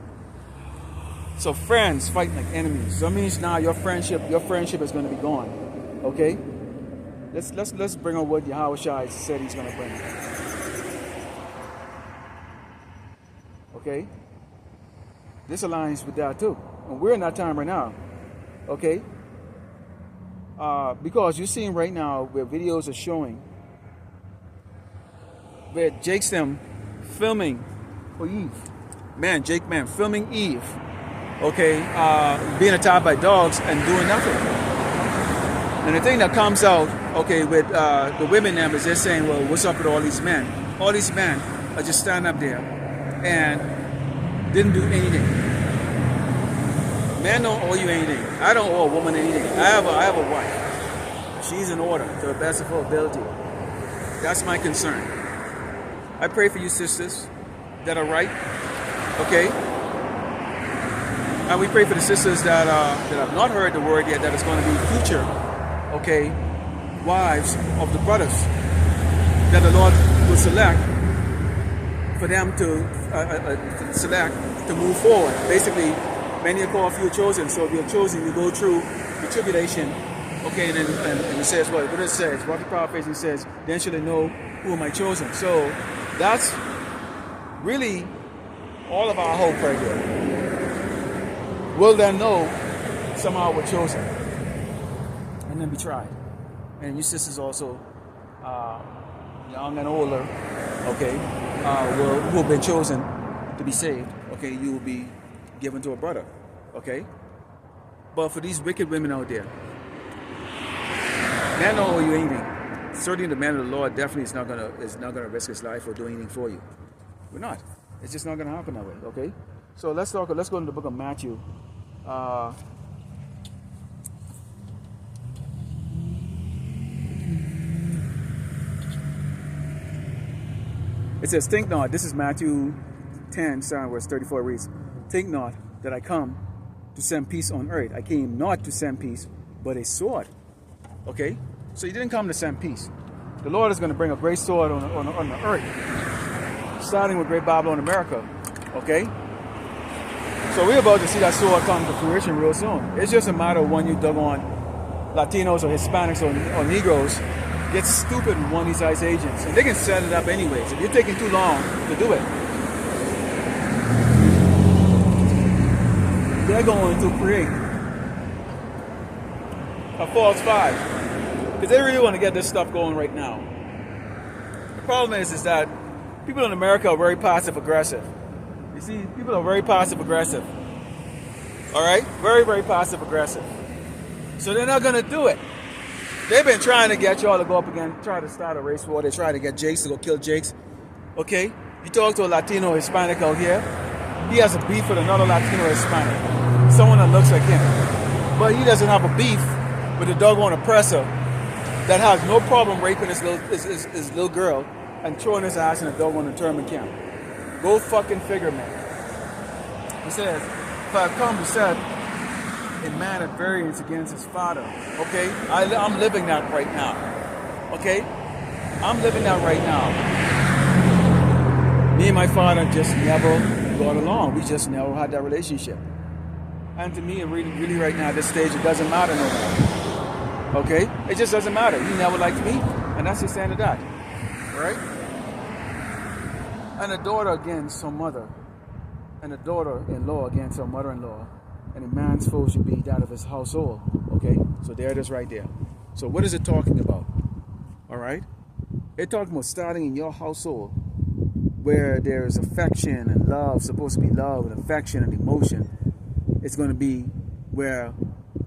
So friends fight like enemies. So that means now your friendship is going to be gone. Okay? Let's bring on what Yahushua said he's going to bring. Okay? This aligns with that too. And we're in that time right now. Okay? Because you're seeing right now where videos are showing where Jake's them filming for Eve. Jake filming Eve. Okay, being attacked by dogs and doing nothing. And the thing that comes out, okay, with the women members, they're saying, well, what's up with all these men? All these men are just standing up there and didn't do anything. Men don't owe you anything. I don't owe a woman anything. I have a wife. She's in order to the best of her ability. That's my concern. I pray for you sisters that are right. Okay? And we pray for the sisters that have not heard the word yet, that is going to be future, okay, wives of the brothers that the Lord will select for them to select to move forward. Basically, many are called, few are chosen. So if you're chosen, you go through the tribulation, okay, and it says what it says. What the prophet says, then shall they know who am I chosen. So that's really all of our hope right there. Will then know somehow we're chosen and then be tried. And you sisters also, young and older, okay, who have been chosen to be saved, okay, you will be given to a brother, okay? But for these wicked women out there, man don't owe you anything. Certainly the man of the Lord definitely is not gonna risk his life or do anything for you. We're not. It's just not gonna happen that way, okay? So let's go into the book of Matthew. It says, think not, this is Matthew 10, starting verse 34 reads, think not that I come to send peace on earth. I came not to send peace, but a sword. Okay? So he didn't come to send peace. The Lord is going to bring a great sword on the earth, starting with Great Babylon, America. Okay? So we're about to see that sword come to fruition real soon. It's just a matter of when you dug on Latinos or Hispanics or Negroes get stupid with one of these ICE agents. And they can set it up anyways. If you're taking too long to do it, they're going to create a false flag. Because they really want to get this stuff going right now. The problem is that people in America are very passive aggressive. You see, people are very passive aggressive. Alright? Very, very passive aggressive. So they're not going to do it. They've been trying to get y'all to go up again, try to start a race war. They're trying to get Jakes to go kill Jakes. Okay? You talk to a Latino Hispanic out here, he has a beef with another Latino Hispanic. Someone that looks like him. But he doesn't have a beef with a doggone oppressor that has no problem raping his little girl and throwing his ass in a doggone internment camp. Go fucking figure, man. He says, if I have come to set a man at variance against his father. Okay? I'm living that right now. Okay? I'm living that right now. Me and my father just never got along. We just never had that relationship. And to me, really right now, at this stage, it doesn't matter no more. Okay? It just doesn't matter. He never liked me, and that's the end of that. Right? And a daughter against her mother, and a daughter-in-law against her mother-in-law, and a man's foe should be that of his household. Okay? So there it is right there. So what is it talking about? All right? It's talking about starting in your household where there's affection and love, supposed to be love and affection and emotion. It's going to be where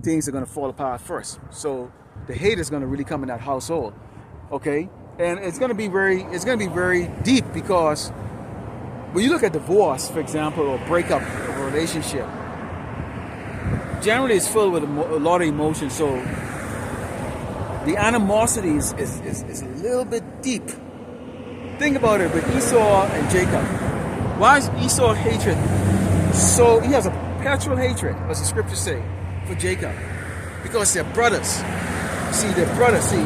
things are going to fall apart first. So the hate is going to really come in that household. Okay? And it's going to be very deep, because when you look at divorce, for example, or breakup of a relationship, generally it's filled with a lot of emotion. So the animosity is a little bit deep. Think about it with Esau and Jacob. Why is Esau hatred so? He has a perpetual hatred, as the scriptures say, for Jacob, because they're brothers. See, they're brothers. See,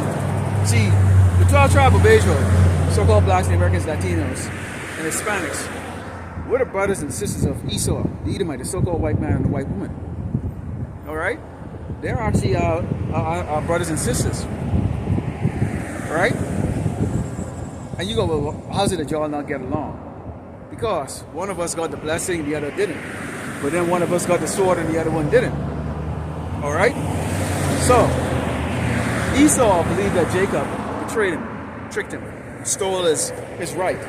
the 12 tribes of Israel, so-called blacks, the Americans, Latinos, and Hispanics, we're the brothers and sisters of Esau, the Edomite, the so-called white man and the white woman. All right, they're actually our brothers and sisters. All right. And you go, well, how's it that y'all not get along? Because one of us got the blessing, the other didn't. But then one of us got the sword and the other one didn't. All right? So, Esau believed that Jacob betrayed him, tricked him, stole his right,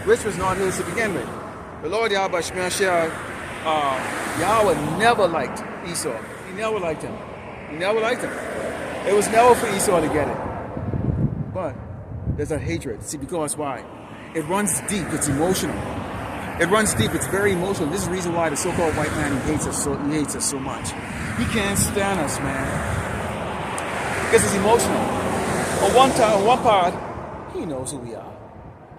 which was not his to begin with. The Lord Yahweh Shemashah, Yahweh never liked Esau. He never liked him. He never liked him. It was never for Esau to get it. But there's a hatred. See, because why? It runs deep. It's emotional. It runs deep. It's very emotional. This is the reason why the so-called white man hates us so much. He can't stand us, man. Because it's emotional. On one part, he knows who we are.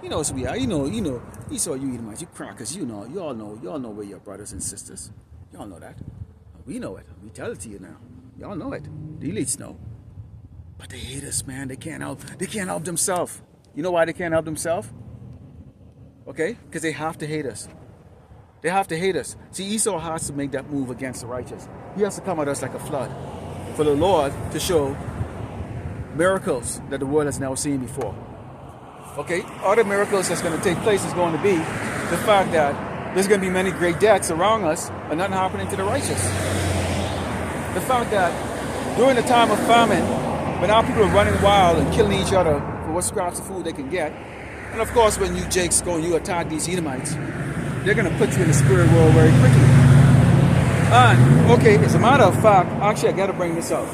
He knows who we are. You know. He saw you Edomites, you crackers. You all know we're your brothers and sisters. Y'all know that. We know it. We tell it to you now. Y'all know it. The elites know. But they hate us, man. They can't help themselves. You know why they can't help themselves? Okay? Because they have to hate us. They have to hate us. See, Esau has to make that move against the righteous. He has to come at us like a flood for the Lord to show miracles that the world has never seen before. Okay? Other miracles that's going to take place is going to be the fact that there's going to be many great deaths around us and nothing happening to the righteous. The fact that during the time of famine, when our people are running wild and killing each other for what scraps of food they can get, And of course, when you Jakes go and you attack these Edomites, they're going to put you in the spirit world very quickly. And, okay, as a matter of fact, actually, I got to bring this up.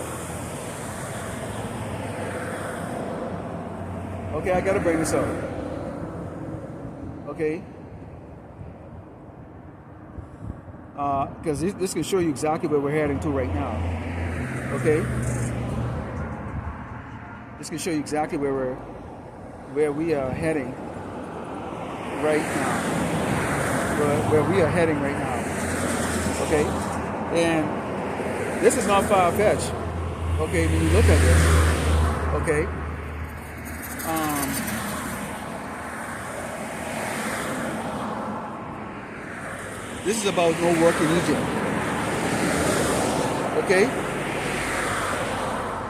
Okay, I got to bring this up. Okay. Because this can show you exactly where we're heading to right now. Okay. This can show you exactly where we are heading right now. Where we are heading right now. Okay. And this is not far-fetched. Okay, when you look at this. Okay. This is about no work in Egypt. Okay?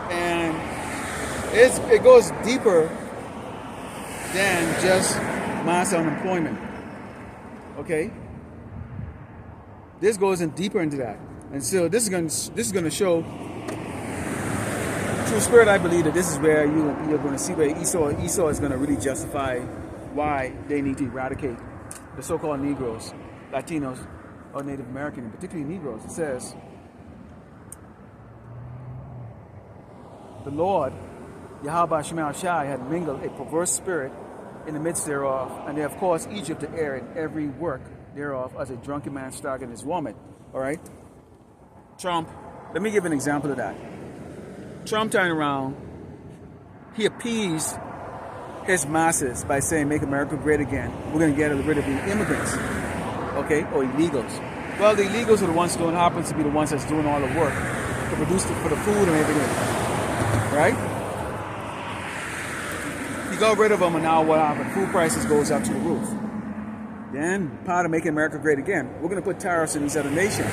And it goes deeper than just mass unemployment. Okay? This goes in deeper into that. And so this is going to show through spirit. I believe that this is where you're going to see where Esau is going to really justify why they need to eradicate the so-called Negroes, Latinos, or Native American, and particularly Negroes. It says, the Lord, Yahweh Shema Shai, had mingled a perverse spirit in the midst thereof, and they have caused Egypt to err in every work thereof, as a drunken man staggering his woman. All right? Trump, let me give an example of that. Trump turned around, he appeased his masses by saying, make America great again. We're going to get rid of the immigrants, okay, or illegals. Well, the illegals are the ones who happen to be the ones that's doing all the work to produce for the food and everything, right? You got rid of them, and now what happened? Food prices goes up to the roof. Then, part of making America great again, we're going to put tariffs in these other nations,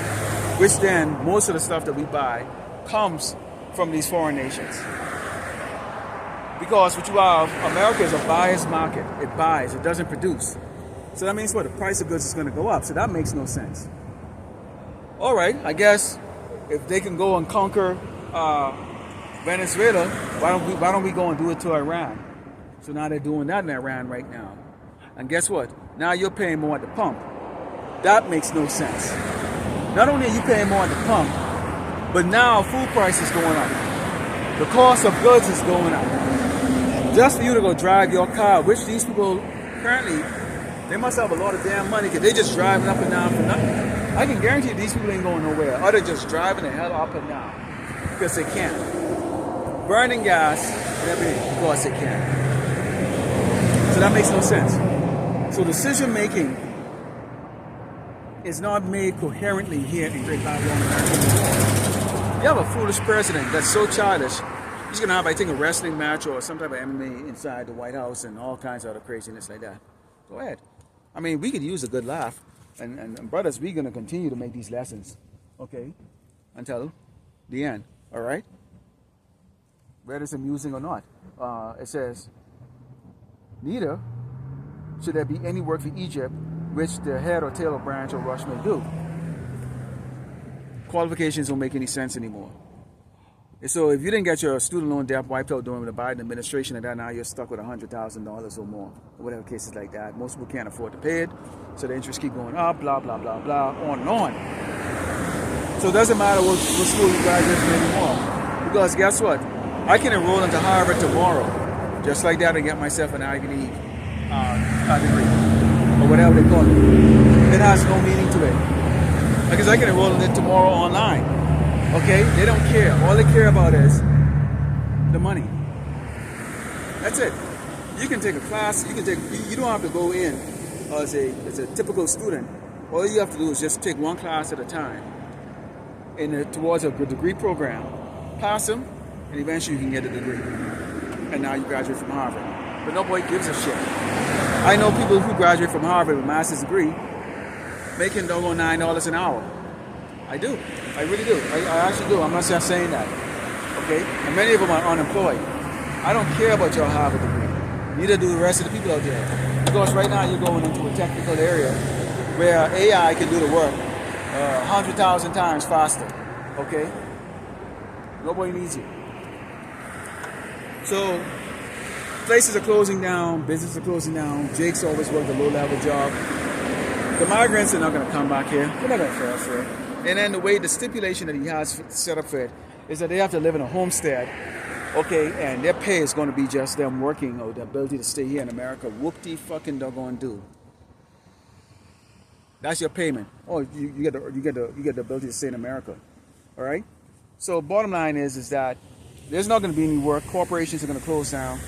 which then most of the stuff that we buy comes from these foreign nations. Because what you have, America is a buyer's market. It buys, it doesn't produce. So that means what? The price of goods is going to go up. So that makes no sense. All right, I guess if they can go and conquer Venezuela, why don't we go and do it to Iran? So now they're doing that in Iran right now. And guess what? Now you're paying more at the pump. That makes no sense. Not only are you paying more at the pump, but now food price is going up. The cost of goods is going up. Just for you to go drive your car, which these people apparently, they must have a lot of damn money because they just driving up and down for nothing. I can guarantee you these people ain't going nowhere. Or they're just driving the hell up and down because they can. Burning gas and everything because they can. So that makes no sense. So decision making is not made coherently here in Great Babylon, America. You have a foolish president that's so childish. He's going to have, I think, a wrestling match or some type of MMA inside the White House and all kinds of other craziness like that. Go ahead. I mean, we could use a good laugh. And brothers, we're going to continue to make these lessons, okay, until the end, all right? Whether it's amusing or not. It says, neither should there be any work for Egypt which the head or tail or branch or rush may do. Qualifications don't make any sense anymore. So if you didn't get your student loan debt wiped out during the Biden administration, and now you're stuck with $100,000 or more, or whatever cases like that. Most people can't afford to pay it, so the interest keep going up, blah, blah, blah, blah, on and on. So it doesn't matter what school you graduate from anymore. Because guess what? I can enroll into Harvard tomorrow, just like that, and get myself an Ivy League degree, or whatever they call it. It has no meaning to it. Because I can enroll in it tomorrow online. Okay? They don't care. All they care about is the money. That's it. You can take a class. You don't have to go in as a typical student. All you have to do is just take one class at a time towards a degree program. Pass them, and eventually you can get a degree. And now you graduate from Harvard. But nobody gives a shit. I know people who graduate from Harvard with a master's degree making $9 an hour. I do. I really do. I actually do. I'm not just saying that. Okay? And many of them are unemployed. I don't care about your Harvard degree. Neither do the rest of the people out there. Because right now you're going into a technical area where AI can do the work 100,000 times faster. Okay? Nobody needs you. So places are closing down, businesses are closing down. Jake's always worked a low-level job. The migrants are not going to come back here. They're not going to transfer. And then the stipulation that he has set up for it is that they have to live in a homestead, okay, and their pay is going to be just them working or the ability to stay here in America. Whoop-de-fucking doggone do. That's your payment. Oh, you get the ability to stay in America. All right? So bottom line is that there's not going to be any work. Corporations are going to close down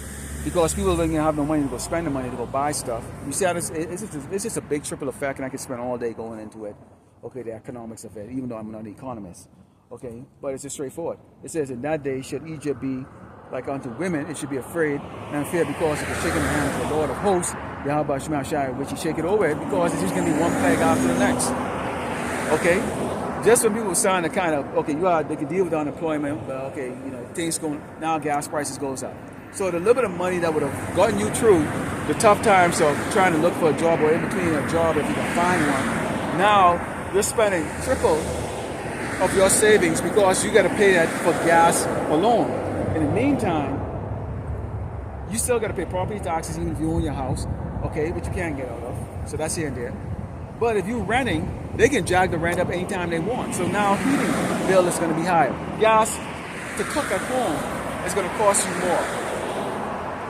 because people are going to have no money to go spend the money to go buy stuff. You see how it's just a big triple effect, and I could spend all day going into it. Okay, the economics of it, even though I'm not an economist. Okay, but it's just straightforward. It says in that day should Egypt be like unto women, it should be afraid and fear because of the shaking the hand of the Lord of hosts, Yahweh Shema Shai, which he shake it over it, because it's just going to be one plague after the next. Okay? Just when people starting to kind of, okay, they can deal with unemployment, but okay, you know, things going, now gas prices goes up. So the little bit of money that would have gotten you through the tough times of trying to look for a job or in between a job if you can find one, now you're spending triple of your savings because you got to pay that for gas alone. In the meantime, you still got to pay property taxes even if you own your house, okay, which you can't get out of. So that's here and there. But if you're renting, they can jack the rent up anytime they want. So now heating bill is going to be higher. Gas to cook at home is going to cost you more.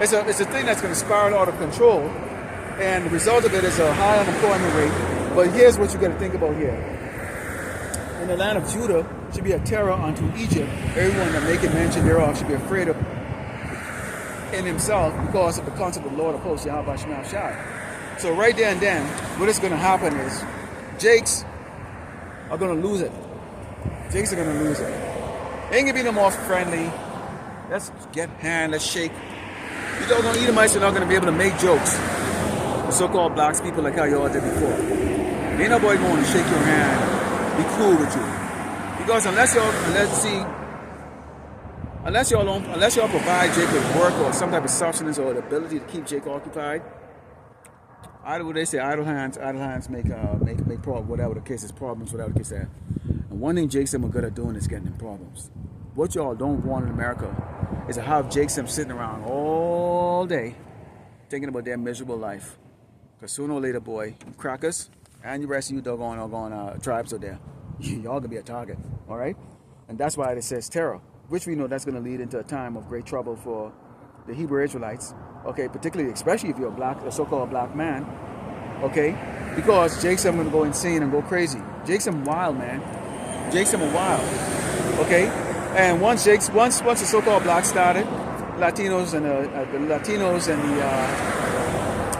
It's a thing that's going to spiral out of control, and the result of it is a high unemployment rate. But here's what you got to think about here. In the land of Judah should be a terror unto Egypt. Everyone that make it mention thereof should be afraid of in himself because of the concept of the Lord of hosts, Yahweh Shema Shai. So right there and then, what is going to happen is Jakes are going to lose it. Jakes are going to lose it. Ain't going to be no more friendly. Let's get hand, let's shake. You don't know, Edomites are not going to be able to make jokes. The so-called blacks, people like how you all did before. Ain't nobody going to shake your hand, be cool with you. Because unless y'all provide Jake with work or some type of substance or the ability to keep Jake occupied, they say idle hands make problems, whatever the case is, problems, whatever the case is. And one thing Jake are good at doing is getting in problems. What y'all don't want in America is to have Jake sitting around all day thinking about their miserable life. Because sooner or later, boy, you crackers and the rest of you doggone tribes out there, y'all gonna be a target, all right? And that's why it says terror, which we know that's gonna lead into a time of great trouble for the Hebrew Israelites. Okay, particularly, especially if you're a so-called black man, okay? Because Jake's going to go insane and go crazy. Jake's wild, man. Jake's wild, okay? And once the so-called blacks started, Latinos and the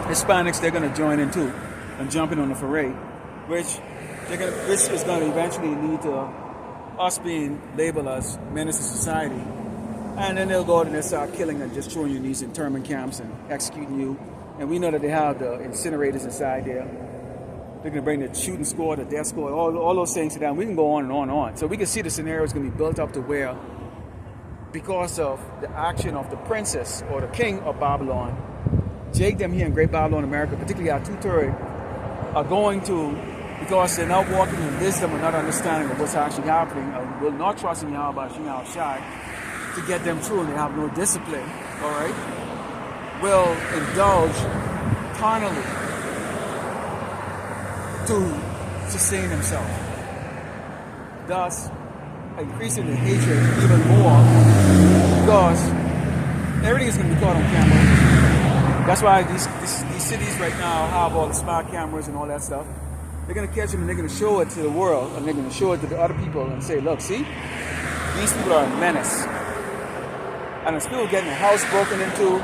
Hispanics, they're going to join in too and jump in on the foray, which is going to eventually lead to us being labeled as menace to society. And then they'll go out and they'll start killing and just throwing you in these internment camps and executing you. And we know that they have the incinerators inside there. They're going to bring the shooting squad, the death squad, all those things to them. We can go on and on and on. So we can see the scenario is going to be built up to where, because of the action of the princess or the king of Babylon, Jake them here in Great Babylon, America, particularly our 2/3, are going to, because they're not walking in wisdom and not understanding of what's actually happening, will not trust in Yahweh Shai to get them through, and they have no discipline, all right, will indulge carnally to sustain themselves, thus increasing the hatred even more, because everything is going to be caught on camera. That's why these cities right now have all the smart cameras and all that stuff. They're going to catch them and they're going to show it to the world, and they're going to show it to the other people and say, look, see, these people are a menace. And there's people getting their house broken into,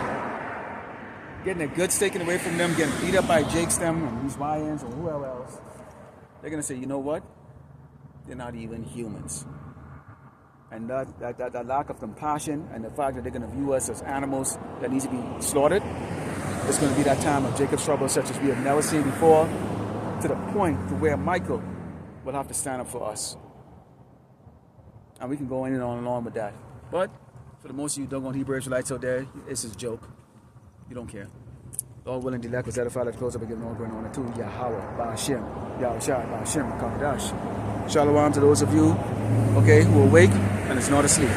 getting their goods taken away from them, getting beat up by Jakes them and these YNs or whoever else. They're going to say, you know what? They're not even humans. And that lack of compassion and the fact that they're going to view us as animals that need to be slaughtered, it's going to be that time of Jacob's trouble such as we have never seen before, to the point to where Michael will have to stand up for us. And we can go in and on with that. But for the most of you doggone Hebrew Israelites out there, it's just a joke. You don't care. Lord willing, the elect was edified at the close of giving all going on to Yahweh, Ba'ashem, Yahweh Shai, Ba'ashem, Kakadash. Shalom to those of you, okay, who are awake and is not asleep.